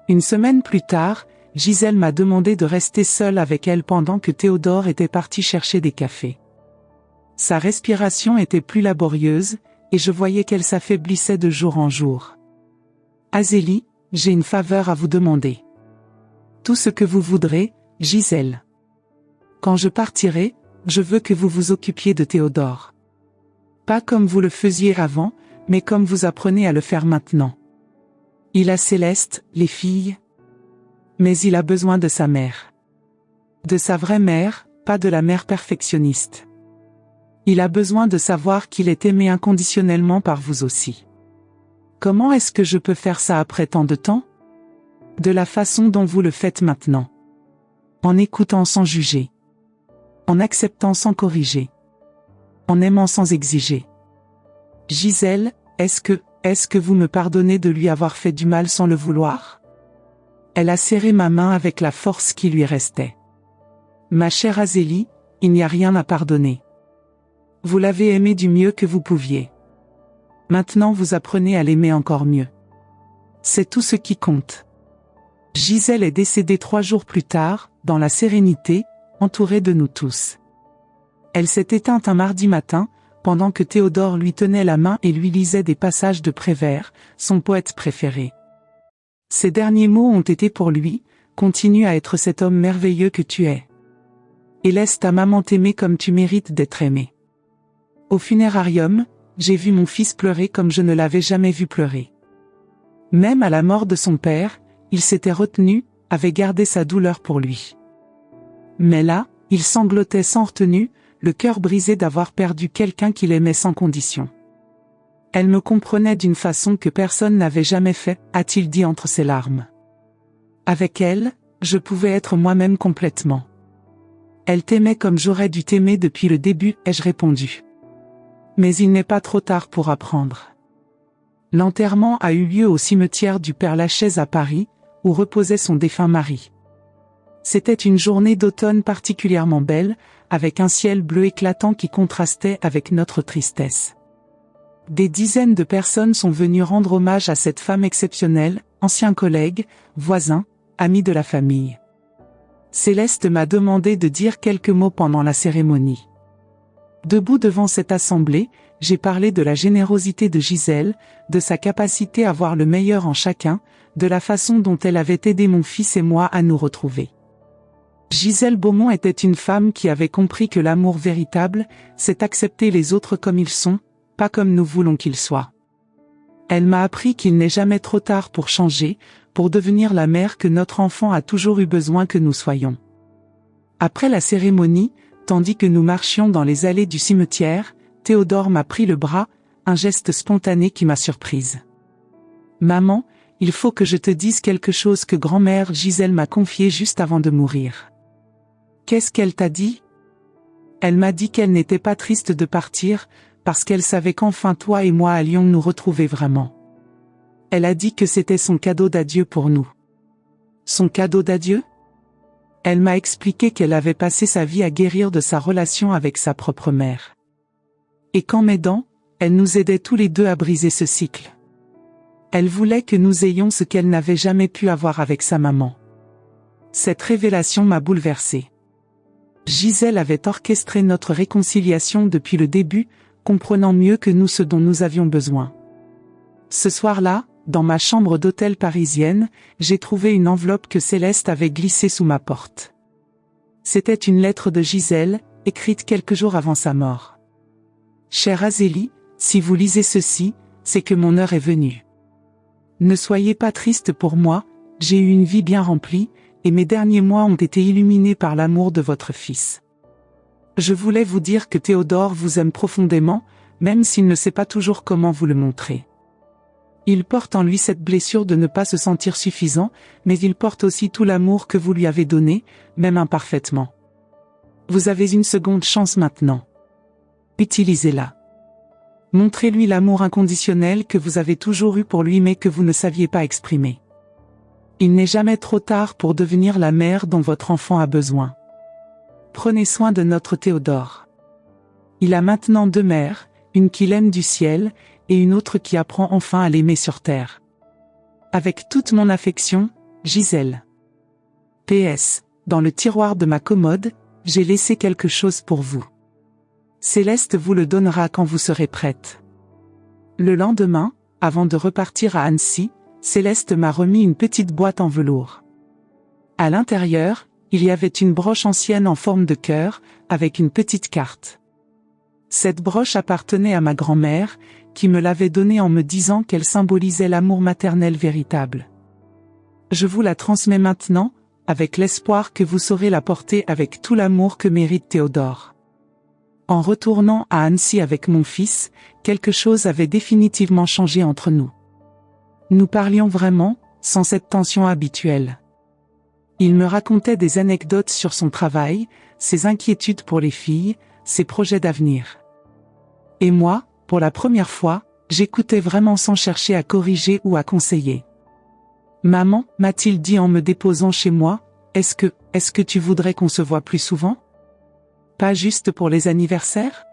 Une semaine plus tard, Gisèle m'a demandé de rester seule avec elle pendant que Théodore était parti chercher des cafés. Sa respiration était plus laborieuse, et je voyais qu'elle s'affaiblissait de jour en jour. Azélie, j'ai une faveur à vous demander. Tout ce que vous voudrez, Gisèle. Quand je partirai, je veux que vous vous occupiez de Théodore. Pas comme vous le faisiez avant, mais comme vous apprenez à le faire maintenant. Il a Céleste, les filles. Mais il a besoin de sa mère. De sa vraie mère, pas de la mère perfectionniste. Il a besoin de savoir qu'il est aimé inconditionnellement par vous aussi. Comment est-ce que je peux faire ça après tant de temps? De la façon dont vous le faites maintenant. En écoutant sans juger. En acceptant sans corriger. En aimant sans exiger. Gisèle, est-ce que vous me pardonnez de lui avoir fait du mal sans le vouloir? Elle a serré ma main avec la force qui lui restait. Ma chère Azélie, il n'y a rien à pardonner. Vous l'avez aimé du mieux que vous pouviez. Maintenant vous apprenez à l'aimer encore mieux. C'est tout ce qui compte. Gisèle est décédée 3 jours plus tard, dans la sérénité, entourée de nous tous. Elle s'est éteinte un mardi matin, pendant que Théodore lui tenait la main et lui lisait des passages de Prévert, son poète préféré. Ces derniers mots ont été pour lui: continue à être cet homme merveilleux que tu es. Et laisse ta maman t'aimer comme tu mérites d'être aimé. Au funérarium, j'ai vu mon fils pleurer comme je ne l'avais jamais vu pleurer. Même à la mort de son père, il s'était retenu, avait gardé sa douleur pour lui. Mais là, il sanglotait sans retenue, le cœur brisé d'avoir perdu quelqu'un qu'il aimait sans condition. Elle me comprenait d'une façon que personne n'avait jamais fait, a-t-il dit entre ses larmes. Avec elle, je pouvais être moi-même complètement. Elle t'aimait comme j'aurais dû t'aimer depuis le début, ai-je répondu. Mais il n'est pas trop tard pour apprendre. L'enterrement a eu lieu au cimetière du Père-Lachaise à Paris, où reposait son défunt mari. C'était une journée d'automne particulièrement belle, avec un ciel bleu éclatant qui contrastait avec notre tristesse. Des dizaines de personnes sont venues rendre hommage à cette femme exceptionnelle, anciens collègues, voisins, amis de la famille. Céleste m'a demandé de dire quelques mots pendant la cérémonie. Debout devant cette assemblée, j'ai parlé de la générosité de Gisèle, de sa capacité à voir le meilleur en chacun, de la façon dont elle avait aidé mon fils et moi à nous retrouver. Gisèle Beaumont était une femme qui avait compris que l'amour véritable, c'est accepter les autres comme ils sont, pas comme nous voulons qu'ils soient. Elle m'a appris qu'il n'est jamais trop tard pour changer, pour devenir la mère que notre enfant a toujours eu besoin que nous soyons. Après la cérémonie, tandis que nous marchions dans les allées du cimetière, Théodore m'a pris le bras, un geste spontané qui m'a surprise. « Maman, il faut que je te dise quelque chose que grand-mère Gisèle m'a confié juste avant de mourir. » « Qu'est-ce qu'elle t'a dit ? » Elle m'a dit qu'elle n'était pas triste de partir, parce qu'elle savait qu'enfin toi et moi allions nous retrouver vraiment. Elle a dit que c'était son cadeau d'adieu pour nous. Son cadeau d'adieu ? Elle m'a expliqué qu'elle avait passé sa vie à guérir de sa relation avec sa propre mère. Et qu'en m'aidant, elle nous aidait tous les deux à briser ce cycle. Elle voulait que nous ayons ce qu'elle n'avait jamais pu avoir avec sa maman. Cette révélation m'a bouleversée. Gisèle avait orchestré notre réconciliation depuis le début, comprenant mieux que nous ce dont nous avions besoin. Ce soir-là, dans ma chambre d'hôtel parisienne, j'ai trouvé une enveloppe que Céleste avait glissée sous ma porte. C'était une lettre de Gisèle, écrite quelques jours avant sa mort. Chère Azélie, si vous lisez ceci, c'est que mon heure est venue. Ne soyez pas triste pour moi, j'ai eu une vie bien remplie, et mes derniers mois ont été illuminés par l'amour de votre fils. Je voulais vous dire que Théodore vous aime profondément, même s'il ne sait pas toujours comment vous le montrer. Il porte en lui cette blessure de ne pas se sentir suffisant, mais il porte aussi tout l'amour que vous lui avez donné, même imparfaitement. Vous avez une seconde chance maintenant. Utilisez-la. Montrez-lui l'amour inconditionnel que vous avez toujours eu pour lui mais que vous ne saviez pas exprimer. Il n'est jamais trop tard pour devenir la mère dont votre enfant a besoin. Prenez soin de notre Théodore. Il a maintenant 2 mères, une qui l'aime du ciel, et une autre qui apprend enfin à l'aimer sur terre. Avec toute mon affection, Gisèle. PS, dans le tiroir de ma commode, j'ai laissé quelque chose pour vous. Céleste vous le donnera quand vous serez prête. Le lendemain, avant de repartir à Annecy, Céleste m'a remis une petite boîte en velours. À l'intérieur, il y avait une broche ancienne en forme de cœur, avec une petite carte. Cette broche appartenait à ma grand-mère, qui me l'avait donnée en me disant qu'elle symbolisait l'amour maternel véritable. Je vous la transmets maintenant, avec l'espoir que vous saurez la porter avec tout l'amour que mérite Théodore. En retournant à Annecy avec mon fils, quelque chose avait définitivement changé entre nous. Nous parlions vraiment, sans cette tension habituelle. Il me racontait des anecdotes sur son travail, ses inquiétudes pour les filles, ses projets d'avenir. Et moi, pour la première fois, j'écoutais vraiment sans chercher à corriger ou à conseiller. « Maman, m'a-t-il dit en me déposant chez moi, est-ce que tu voudrais qu'on se voie plus souvent? Pas juste pour les anniversaires ?»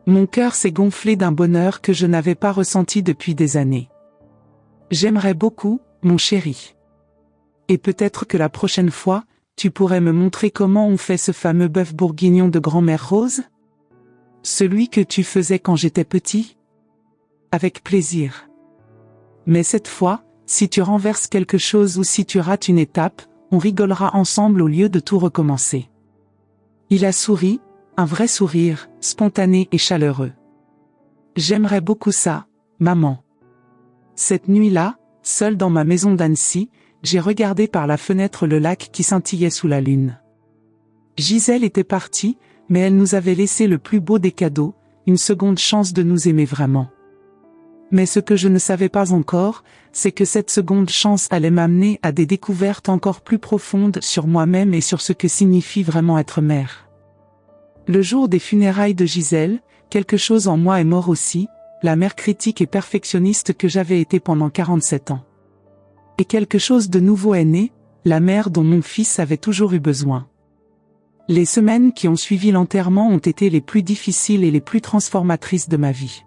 Mon cœur s'est gonflé d'un bonheur que je n'avais pas ressenti depuis des années. « J'aimerais beaucoup, mon chéri. Et peut-être que la prochaine fois, tu pourrais me montrer comment on fait ce fameux bœuf bourguignon de grand-mère Rose? Celui que tu faisais quand j'étais petit? Avec plaisir. Mais cette fois, si tu renverses quelque chose ou si tu rates une étape, on rigolera ensemble au lieu de tout recommencer. » Il a souri, un vrai sourire, spontané et chaleureux. « J'aimerais beaucoup ça, maman. » Cette nuit-là, seule dans ma maison d'Annecy, j'ai regardé par la fenêtre le lac qui scintillait sous la lune. Gisèle était partie, mais elle nous avait laissé le plus beau des cadeaux, une seconde chance de nous aimer vraiment. Mais ce que je ne savais pas encore, c'est que cette seconde chance allait m'amener à des découvertes encore plus profondes sur moi-même et sur ce que signifie vraiment être mère. Le jour des funérailles de Gisèle, quelque chose en moi est mort aussi, la mère critique et perfectionniste que j'avais été pendant 47 ans. Et quelque chose de nouveau est né, la mère dont mon fils avait toujours eu besoin. Les semaines qui ont suivi l'enterrement ont été les plus difficiles et les plus transformatrices de ma vie.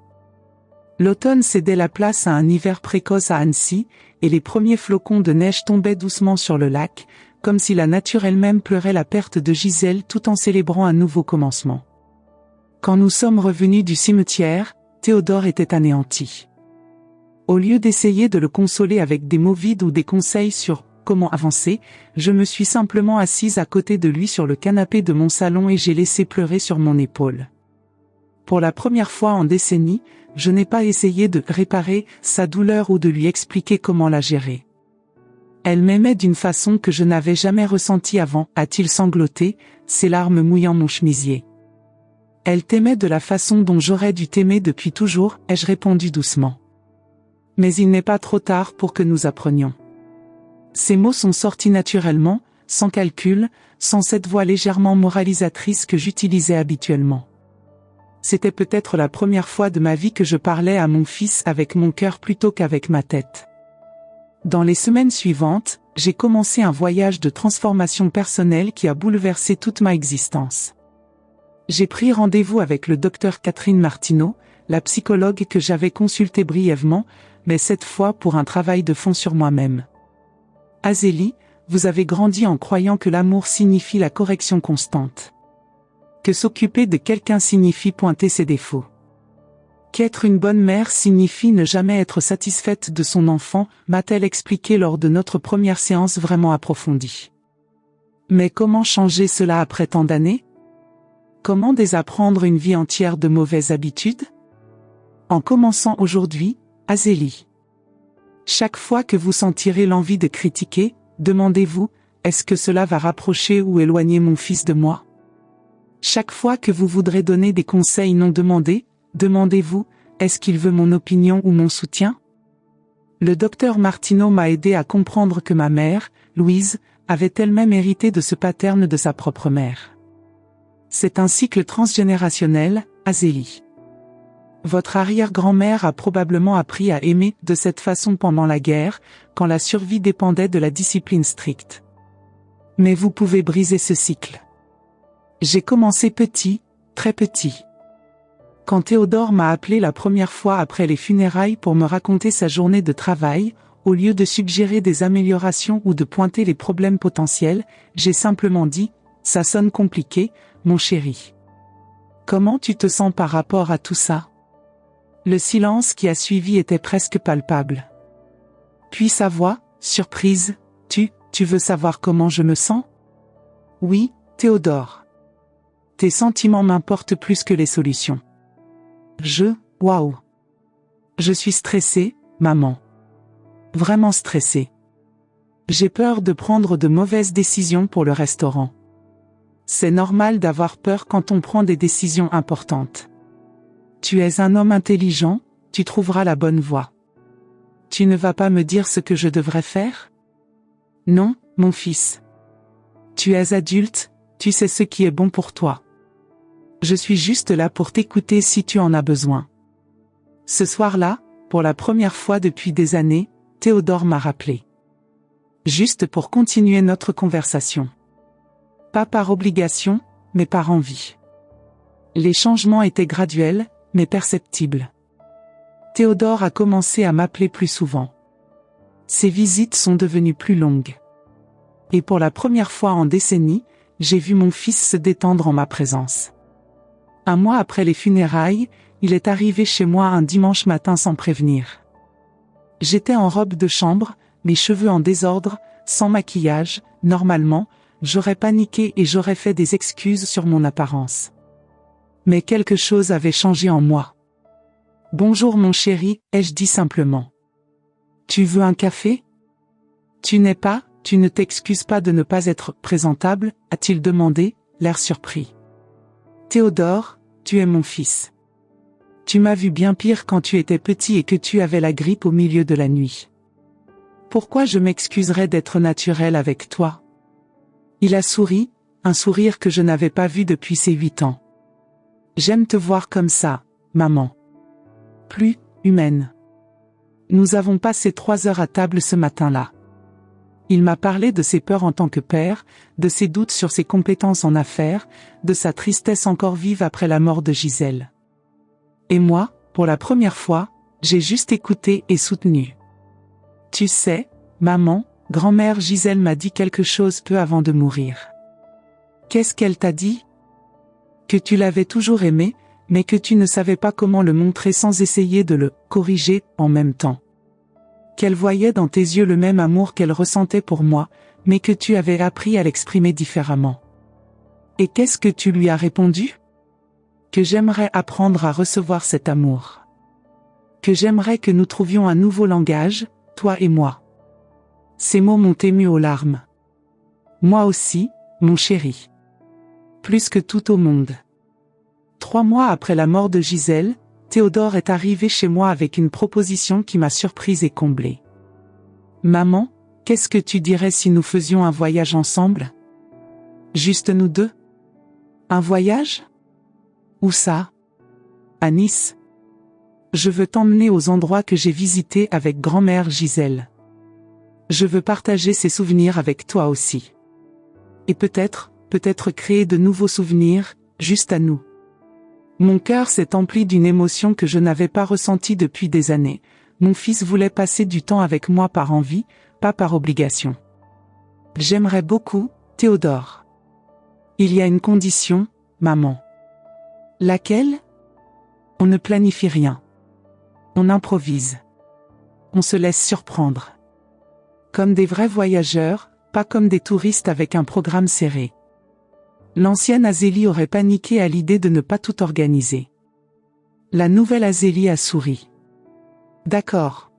L'automne cédait la place à un hiver précoce à Annecy, et les premiers flocons de neige tombaient doucement sur le lac, comme si la nature elle-même pleurait la perte de Gisèle tout en célébrant un nouveau commencement. Quand nous sommes revenus du cimetière, Théodore était anéanti. Au lieu d'essayer de le consoler avec des mots vides ou des conseils sur comment avancer, je me suis simplement assise à côté de lui sur le canapé de mon salon et j'ai laissé pleurer sur mon épaule. Pour la première fois en décennies, je n'ai pas essayé de réparer sa douleur ou de lui expliquer comment la gérer. Elle m'aimait d'une façon que je n'avais jamais ressentie avant, a-t-il sangloté, ses larmes mouillant mon chemisier. Elle t'aimait de la façon dont j'aurais dû t'aimer depuis toujours, ai-je répondu doucement. Mais il n'est pas trop tard pour que nous apprenions. Ces mots sont sortis naturellement, sans calcul, sans cette voix légèrement moralisatrice que j'utilisais habituellement. C'était peut-être la première fois de ma vie que je parlais à mon fils avec mon cœur plutôt qu'avec ma tête. Dans les semaines suivantes, j'ai commencé un voyage de transformation personnelle qui a bouleversé toute ma existence. J'ai pris rendez-vous avec le docteur Catherine Martineau, la psychologue que j'avais consultée brièvement, mais cette fois pour un travail de fond sur moi-même. Azélie, vous avez grandi en croyant que l'amour signifie la correction constante. Que s'occuper de quelqu'un signifie pointer ses défauts. Qu'être une bonne mère signifie ne jamais être satisfaite de son enfant, m'a-t-elle expliqué lors de notre première séance vraiment approfondie. Mais comment changer cela après tant d'années? Comment désapprendre une vie entière de mauvaises habitudes? En commençant aujourd'hui, Azélie. Chaque fois que vous sentirez l'envie de critiquer, demandez-vous, est-ce que cela va rapprocher ou éloigner mon fils de moi? Chaque fois que vous voudrez donner des conseils non demandés, demandez-vous, est-ce qu'il veut mon opinion ou mon soutien? Le docteur Martineau m'a aidé à comprendre que ma mère, Louise, avait elle-même hérité de ce pattern de sa propre mère. C'est un cycle transgénérationnel, Azélie. Votre arrière-grand-mère a probablement appris à aimer de cette façon pendant la guerre, quand la survie dépendait de la discipline stricte. Mais vous pouvez briser ce cycle. J'ai commencé petit, très petit. Quand Théodore m'a appelé la première fois après les funérailles pour me raconter sa journée de travail, au lieu de suggérer des améliorations ou de pointer les problèmes potentiels, j'ai simplement dit, ça sonne compliqué, mon chéri. Comment tu te sens par rapport à tout ça? Le silence qui a suivi était presque palpable. Puis sa voix, surprise, tu veux savoir comment je me sens? Oui, Théodore. Tes sentiments m'importent plus que les solutions. Waouh. Je suis stressée, maman. Vraiment stressée. J'ai peur de prendre de mauvaises décisions pour le restaurant. C'est normal d'avoir peur quand on prend des décisions importantes. Tu es un homme intelligent, tu trouveras la bonne voie. Tu ne vas pas me dire ce que je devrais faire? Non, mon fils. Tu es adulte, tu sais ce qui est bon pour toi. Je suis juste là pour t'écouter si tu en as besoin. Ce soir-là, pour la première fois depuis des années, Théodore m'a rappelé. Juste pour continuer notre conversation. Pas par obligation, mais par envie. Les changements étaient graduels, mais perceptibles. Théodore a commencé à m'appeler plus souvent. Ses visites sont devenues plus longues. Et pour la première fois en décennies, j'ai vu mon fils se détendre en ma présence. Un mois après les funérailles, il est arrivé chez moi un dimanche matin sans prévenir. J'étais en robe de chambre, mes cheveux en désordre, sans maquillage. Normalement, j'aurais paniqué et j'aurais fait des excuses sur mon apparence. Mais quelque chose avait changé en moi. Bonjour mon chéri, ai-je dit simplement. Tu veux un café? Tu ne t'excuses pas de ne pas être présentable, a-t-il demandé, l'air surpris. Théodore, tu es mon fils. Tu m'as vu bien pire quand tu étais petit et que tu avais la grippe au milieu de la nuit. Pourquoi je m'excuserais d'être naturel avec toi? Il a souri, un sourire que je n'avais pas vu depuis ses 8 ans. J'aime te voir comme ça, maman. Plus humaine. Nous avons passé 3 heures à table ce matin-là. Il m'a parlé de ses peurs en tant que père, de ses doutes sur ses compétences en affaires, de sa tristesse encore vive après la mort de Gisèle. Et moi, pour la première fois, j'ai juste écouté et soutenu. Tu sais, maman, grand-mère Gisèle m'a dit quelque chose peu avant de mourir. Qu'est-ce qu'elle t'a dit? Que tu l'avais toujours aimé, mais que tu ne savais pas comment le montrer sans essayer de le corriger en même temps. Qu'elle voyait dans tes yeux le même amour qu'elle ressentait pour moi, mais que tu avais appris à l'exprimer différemment. Et qu'est-ce que tu lui as répondu? Que j'aimerais apprendre à recevoir cet amour. Que j'aimerais que nous trouvions un nouveau langage, toi et moi. Ces mots m'ont ému aux larmes. Moi aussi, mon chéri. Plus que tout au monde. 3 mois après la mort de Gisèle, Théodore est arrivé chez moi avec une proposition qui m'a surprise et comblée. Maman, qu'est-ce que tu dirais si nous faisions un voyage ensemble? Juste nous deux? Un voyage? Où ça? À Nice. Je veux t'emmener aux endroits que j'ai visités avec grand-mère Gisèle. Je veux partager ces souvenirs avec toi aussi. Et peut-être créer de nouveaux souvenirs, juste à nous. Mon cœur s'est empli d'une émotion que je n'avais pas ressentie depuis des années. Mon fils voulait passer du temps avec moi par envie, pas par obligation. J'aimerais beaucoup, Théodore. Il y a une condition, maman. Laquelle? On ne planifie rien. On improvise. On se laisse surprendre. Comme des vrais voyageurs, pas comme des touristes avec un programme serré. L'ancienne Azélie aurait paniqué à l'idée de ne pas tout organiser. La nouvelle Azélie a souri. D'accord.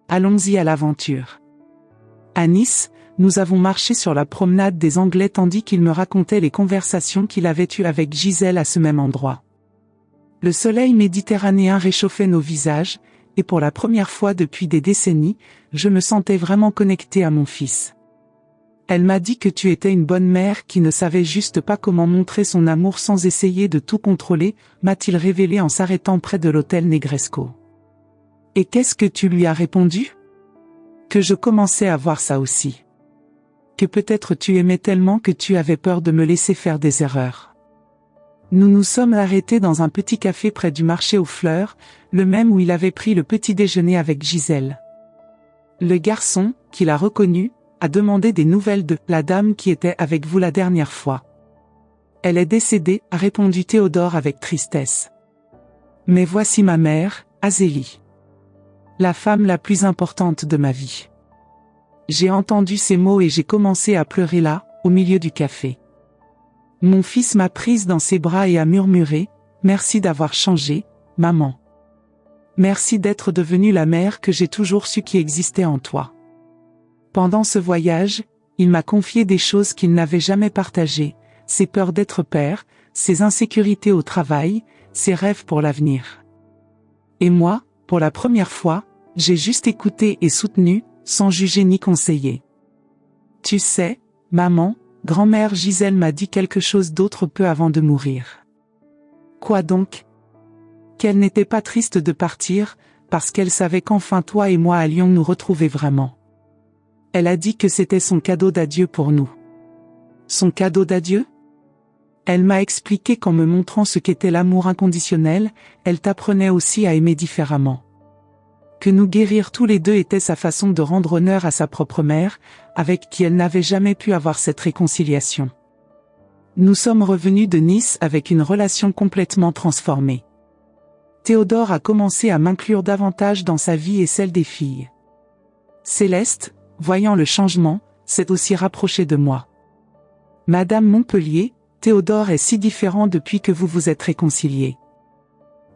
Allons-y à l'aventure. À Nice, nous avons marché sur la promenade des Anglais tandis qu'il me racontait les conversations qu'il avait eues avec Gisèle à ce même endroit. Le soleil méditerranéen réchauffait nos visages, et pour la première fois depuis des décennies, je me sentais vraiment connectée à mon fils. Elle m'a dit que tu étais une bonne mère qui ne savait juste pas comment montrer son amour sans essayer de tout contrôler, m'a-t-il révélé en s'arrêtant près de l'hôtel Negresco. Et qu'est-ce que tu lui as répondu? Que je commençais à voir ça aussi. Que peut-être tu aimais tellement que tu avais peur de me laisser faire des erreurs. Nous nous sommes arrêtés dans un petit café près du marché aux fleurs, le même où il avait pris le petit déjeuner avec Gisèle. Le garçon, qui l'a reconnu, a demandé des nouvelles de la dame qui était avec vous la dernière fois. Elle est décédée, a répondu Théodore avec tristesse. Mais voici ma mère, Azélie. La femme la plus importante de ma vie. J'ai entendu ces mots et j'ai commencé à pleurer là, au milieu du café. Mon fils m'a prise dans ses bras et a murmuré « Merci d'avoir changé, maman. Merci d'être devenue la mère que j'ai toujours su qui existait en toi. » Pendant ce voyage, il m'a confié des choses qu'il n'avait jamais partagées, ses peurs d'être père, ses insécurités au travail, ses rêves pour l'avenir. Et moi, pour la première fois, j'ai juste écouté et soutenu, sans juger ni conseiller. Tu sais, maman, grand-mère Gisèle m'a dit quelque chose d'autre peu avant de mourir. Quoi donc? Qu'elle n'était pas triste de partir, parce qu'elle savait qu'enfin toi et moi allions nous retrouver vraiment. Elle a dit que c'était son cadeau d'adieu pour nous. Son cadeau d'adieu? Elle m'a expliqué qu'en me montrant ce qu'était l'amour inconditionnel, elle t'apprenait aussi à aimer différemment. Que nous guérir tous les deux était sa façon de rendre honneur à sa propre mère, avec qui elle n'avait jamais pu avoir cette réconciliation. Nous sommes revenus de Nice avec une relation complètement transformée. Théodore a commencé à m'inclure davantage dans sa vie et celle des filles. Céleste, voyant le changement, s'est aussi rapprochée de moi. Madame Montpellier, Théodore est si différent depuis que vous vous êtes réconciliés.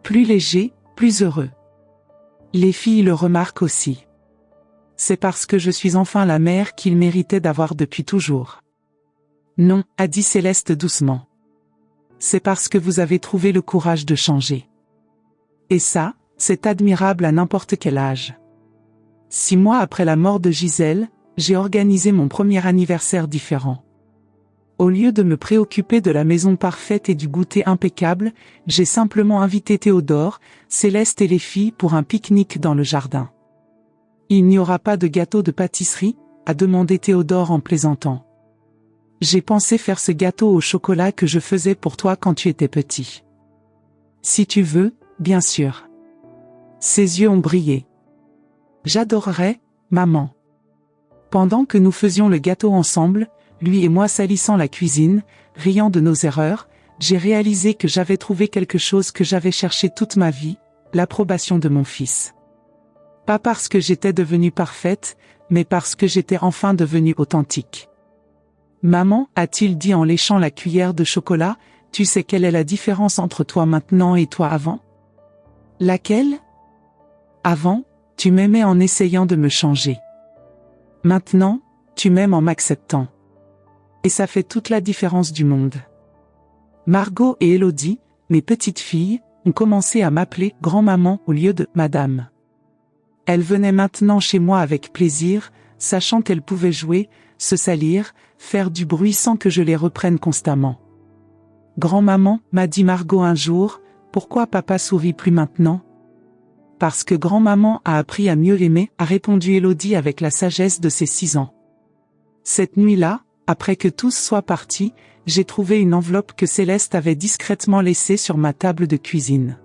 Plus léger, plus heureux. Les filles le remarquent aussi. C'est parce que je suis enfin la mère qu'il méritait d'avoir depuis toujours. Non, a dit Céleste doucement. C'est parce que vous avez trouvé le courage de changer. Et ça, c'est admirable à n'importe quel âge. 6 mois après la mort de Gisèle, j'ai organisé mon premier anniversaire différent. Au lieu de me préoccuper de la maison parfaite et du goûter impeccable, j'ai simplement invité Théodore, Céleste et les filles pour un pique-nique dans le jardin. Il n'y aura pas de gâteau de pâtisserie, a demandé Théodore en plaisantant. J'ai pensé faire ce gâteau au chocolat que je faisais pour toi quand tu étais petit. Si tu veux, bien sûr. Ses yeux ont brillé. J'adorerais, maman. Pendant que nous faisions le gâteau ensemble, lui et moi salissant la cuisine, riant de nos erreurs, j'ai réalisé que j'avais trouvé quelque chose que j'avais cherché toute ma vie, l'approbation de mon fils. Pas parce que j'étais devenue parfaite, mais parce que j'étais enfin devenue authentique. Maman, a-t-il dit en léchant la cuillère de chocolat, tu sais quelle est la différence entre toi maintenant et toi avant? Laquelle? Avant, tu m'aimais en essayant de me changer. Maintenant, tu m'aimes en m'acceptant. Et ça fait toute la différence du monde. Margot et Élodie, mes petites filles, ont commencé à m'appeler grand-maman au lieu de madame. Elles venaient maintenant chez moi avec plaisir, sachant qu'elles pouvaient jouer, se salir, faire du bruit sans que je les reprenne constamment. Grand-maman, m'a dit Margot un jour, pourquoi papa sourit plus maintenant? Parce que grand-maman a appris à mieux aimer, a répondu Élodie avec la sagesse de ses 6 ans. Cette nuit-là, après que tous soient partis, j'ai trouvé une enveloppe que Céleste avait discrètement laissée sur ma table de cuisine.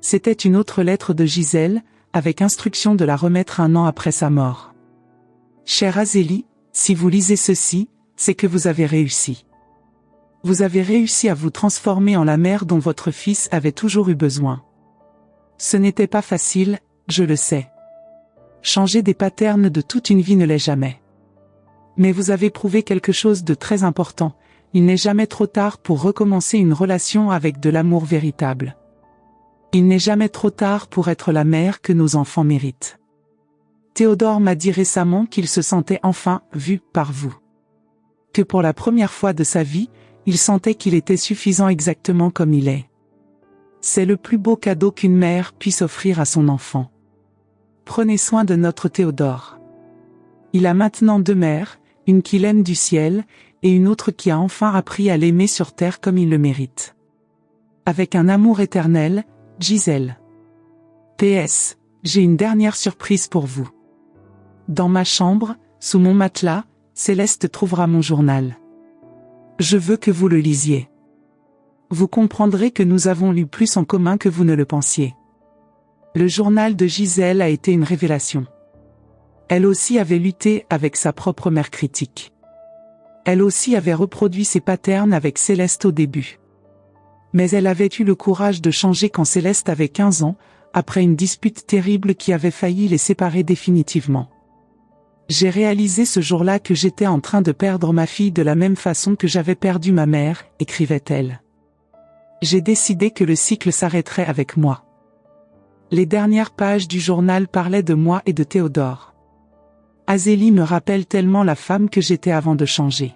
C'était une autre lettre de Gisèle, avec instruction de la remettre 1 an après sa mort. Chère Azélie, si vous lisez ceci, c'est que vous avez réussi. Vous avez réussi à vous transformer en la mère dont votre fils avait toujours eu besoin. Ce n'était pas facile, je le sais. Changer des patterns de toute une vie ne l'est jamais. Mais vous avez prouvé quelque chose de très important, il n'est jamais trop tard pour recommencer une relation avec de l'amour véritable. Il n'est jamais trop tard pour être la mère que nos enfants méritent. Théodore m'a dit récemment qu'il se sentait enfin vu par vous. Que pour la première fois de sa vie, il sentait qu'il était suffisant exactement comme il est. C'est le plus beau cadeau qu'une mère puisse offrir à son enfant. Prenez soin de notre Théodore. Il a maintenant 2 mères, une qui l'aime du ciel, et une autre qui a enfin appris à l'aimer sur terre comme il le mérite. Avec un amour éternel, Gisèle. PS, j'ai une dernière surprise pour vous. Dans ma chambre, sous mon matelas, Céleste trouvera mon journal. Je veux que vous le lisiez. Vous comprendrez que nous avons lu plus en commun que vous ne le pensiez. Le journal de Gisèle a été une révélation. Elle aussi avait lutté avec sa propre mère critique. Elle aussi avait reproduit ses patterns avec Céleste au début. Mais elle avait eu le courage de changer quand Céleste avait 15 ans, après une dispute terrible qui avait failli les séparer définitivement. J'ai réalisé ce jour-là que j'étais en train de perdre ma fille de la même façon que j'avais perdu ma mère, écrivait-elle. J'ai décidé que le cycle s'arrêterait avec moi. Les dernières pages du journal parlaient de moi et de Théodore. Azélie me rappelle tellement la femme que j'étais avant de changer.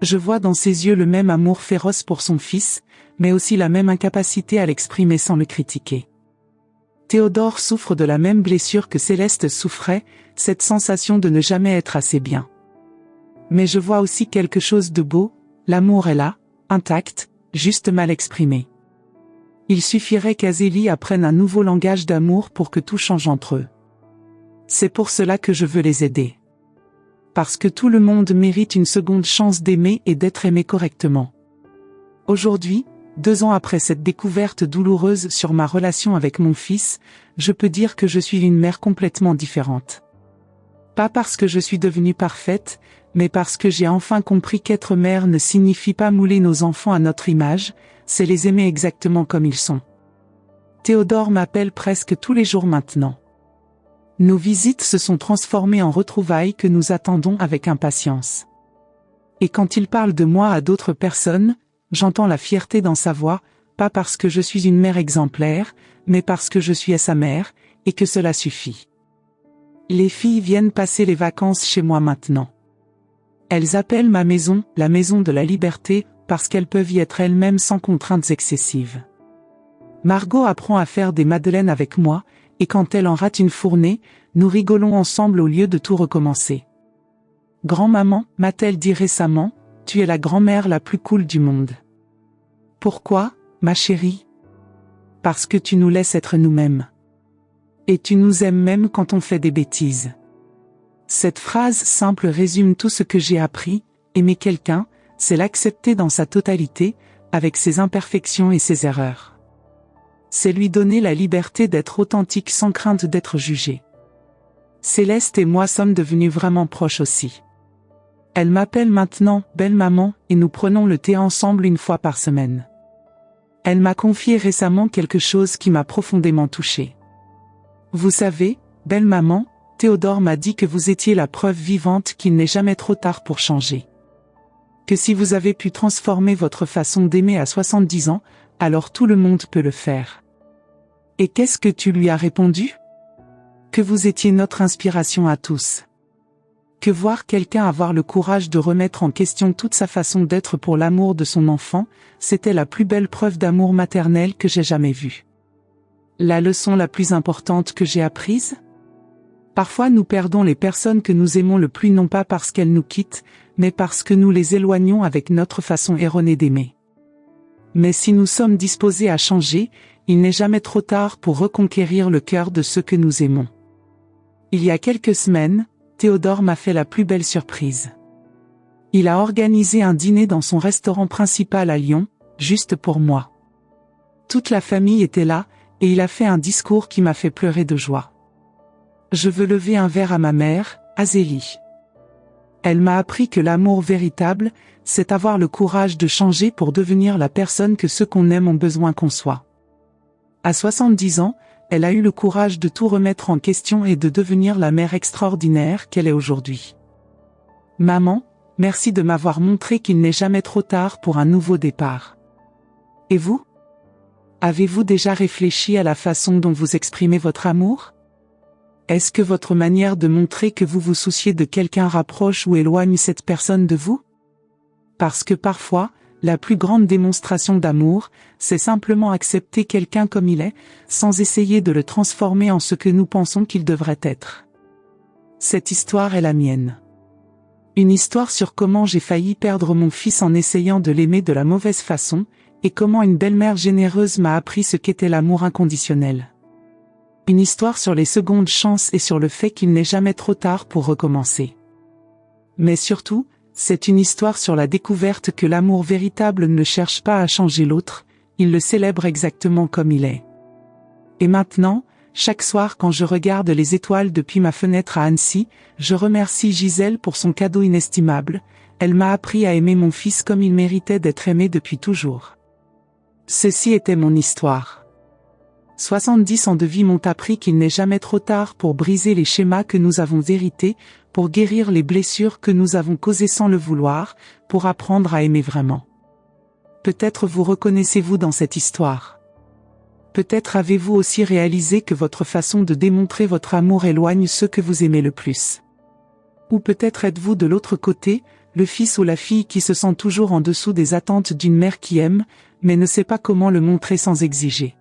Je vois dans ses yeux le même amour féroce pour son fils, mais aussi la même incapacité à l'exprimer sans le critiquer. Théodore souffre de la même blessure que Céleste souffrait, cette sensation de ne jamais être assez bien. Mais je vois aussi quelque chose de beau, l'amour est là, intact, juste mal exprimé. Il suffirait qu'Azélie apprenne un nouveau langage d'amour pour que tout change entre eux. C'est pour cela que je veux les aider. Parce que tout le monde mérite une seconde chance d'aimer et d'être aimé correctement. Aujourd'hui, 2 ans après cette découverte douloureuse sur ma relation avec mon fils, je peux dire que je suis une mère complètement différente. Pas parce que je suis devenue parfaite, mais parce que j'ai enfin compris qu'être mère ne signifie pas mouler nos enfants à notre image, c'est les aimer exactement comme ils sont. Théodore m'appelle presque tous les jours maintenant. Nos visites se sont transformées en retrouvailles que nous attendons avec impatience. Et quand il parle de moi à d'autres personnes, j'entends la fierté dans sa voix, pas parce que je suis une mère exemplaire, mais parce que je suis sa mère, et que cela suffit. Les filles viennent passer les vacances chez moi maintenant. Elles appellent ma maison, la maison de la liberté, parce qu'elles peuvent y être elles-mêmes sans contraintes excessives. Margot apprend à faire des madeleines avec moi, et quand elle en rate une fournée, nous rigolons ensemble au lieu de tout recommencer. Grand-maman, m'a-t-elle dit récemment, tu es la grand-mère la plus cool du monde. Pourquoi, ma chérie? Parce que tu nous laisses être nous-mêmes. Et tu nous aimes même quand on fait des bêtises. Cette phrase simple résume tout ce que j'ai appris, aimer quelqu'un, c'est l'accepter dans sa totalité, avec ses imperfections et ses erreurs. C'est lui donner la liberté d'être authentique sans crainte d'être jugé. Céleste et moi sommes devenus vraiment proches aussi. Elle m'appelle maintenant « belle maman » et nous prenons le thé ensemble une fois par semaine. Elle m'a confié récemment quelque chose qui m'a profondément touchée. Vous savez, belle maman, Théodore m'a dit que vous étiez la preuve vivante qu'il n'est jamais trop tard pour changer. Que si vous avez pu transformer votre façon d'aimer à 70 ans, alors tout le monde peut le faire. Et qu'est-ce que tu lui as répondu? Que vous étiez notre inspiration à tous. Que voir quelqu'un avoir le courage de remettre en question toute sa façon d'être pour l'amour de son enfant, c'était la plus belle preuve d'amour maternel que j'ai jamais vue. La leçon la plus importante que j'ai apprise? Parfois nous perdons les personnes que nous aimons le plus non pas parce qu'elles nous quittent, mais parce que nous les éloignons avec notre façon erronée d'aimer. Mais si nous sommes disposés à changer, il n'est jamais trop tard pour reconquérir le cœur de ceux que nous aimons. Il y a quelques semaines, Théodore m'a fait la plus belle surprise. Il a organisé un dîner dans son restaurant principal à Lyon, juste pour moi. Toute la famille était là, et il a fait un discours qui m'a fait pleurer de joie. Je veux lever un verre à ma mère, Azélie. Elle m'a appris que l'amour véritable, c'est avoir le courage de changer pour devenir la personne que ceux qu'on aime ont besoin qu'on soit. À 70 ans, elle a eu le courage de tout remettre en question et de devenir la mère extraordinaire qu'elle est aujourd'hui. Maman, merci de m'avoir montré qu'il n'est jamais trop tard pour un nouveau départ. Et vous? Avez-vous déjà réfléchi à la façon dont vous exprimez votre amour? Est-ce que votre manière de montrer que vous vous souciez de quelqu'un rapproche ou éloigne cette personne de vous? Parce que parfois, la plus grande démonstration d'amour, c'est simplement accepter quelqu'un comme il est, sans essayer de le transformer en ce que nous pensons qu'il devrait être. Cette histoire est la mienne. Une histoire sur comment j'ai failli perdre mon fils en essayant de l'aimer de la mauvaise façon, et comment une belle-mère généreuse m'a appris ce qu'était l'amour inconditionnel. Une histoire sur les secondes chances et sur le fait qu'il n'est jamais trop tard pour recommencer. Mais surtout, c'est une histoire sur la découverte que l'amour véritable ne cherche pas à changer l'autre, il le célèbre exactement comme il est. Et maintenant, chaque soir quand je regarde les étoiles depuis ma fenêtre à Annecy, je remercie Gisèle pour son cadeau inestimable, elle m'a appris à aimer mon fils comme il méritait d'être aimé depuis toujours. Ceci était mon histoire. 70 ans de vie m'ont appris qu'il n'est jamais trop tard pour briser les schémas que nous avons hérités, pour guérir les blessures que nous avons causées sans le vouloir, pour apprendre à aimer vraiment. Peut-être vous reconnaissez-vous dans cette histoire. Peut-être avez-vous aussi réalisé que votre façon de démontrer votre amour éloigne ceux que vous aimez le plus. Ou peut-être êtes-vous de l'autre côté, le fils ou la fille qui se sent toujours en dessous des attentes d'une mère qui aime, mais ne sait pas comment le montrer sans exiger.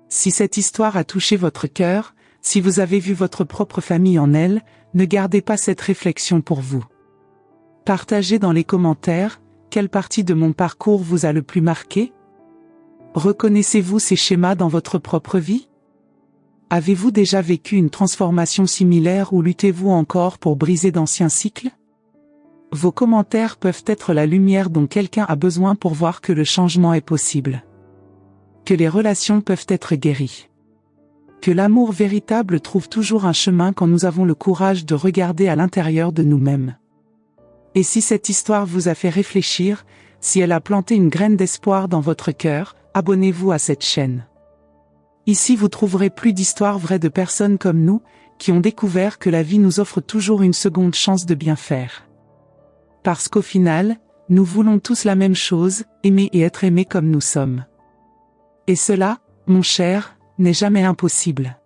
Si cette histoire a touché votre cœur, si vous avez vu votre propre famille en elle, ne gardez pas cette réflexion pour vous. Partagez dans les commentaires, quelle partie de mon parcours vous a le plus marqué? Reconnaissez-vous ces schémas dans votre propre vie? Avez-vous déjà vécu une transformation similaire ou luttez-vous encore pour briser d'anciens cycles? Vos commentaires peuvent être la lumière dont quelqu'un a besoin pour voir que le changement est possible. Que les relations peuvent être guéries. Que l'amour véritable trouve toujours un chemin quand nous avons le courage de regarder à l'intérieur de nous-mêmes. Et si cette histoire vous a fait réfléchir, si elle a planté une graine d'espoir dans votre cœur, abonnez-vous à cette chaîne. Ici vous trouverez plus d'histoires vraies de personnes comme nous, qui ont découvert que la vie nous offre toujours une seconde chance de bien faire. Parce qu'au final, nous voulons tous la même chose, aimer et être aimés comme nous sommes. Et cela, mon cher, n'est jamais impossible.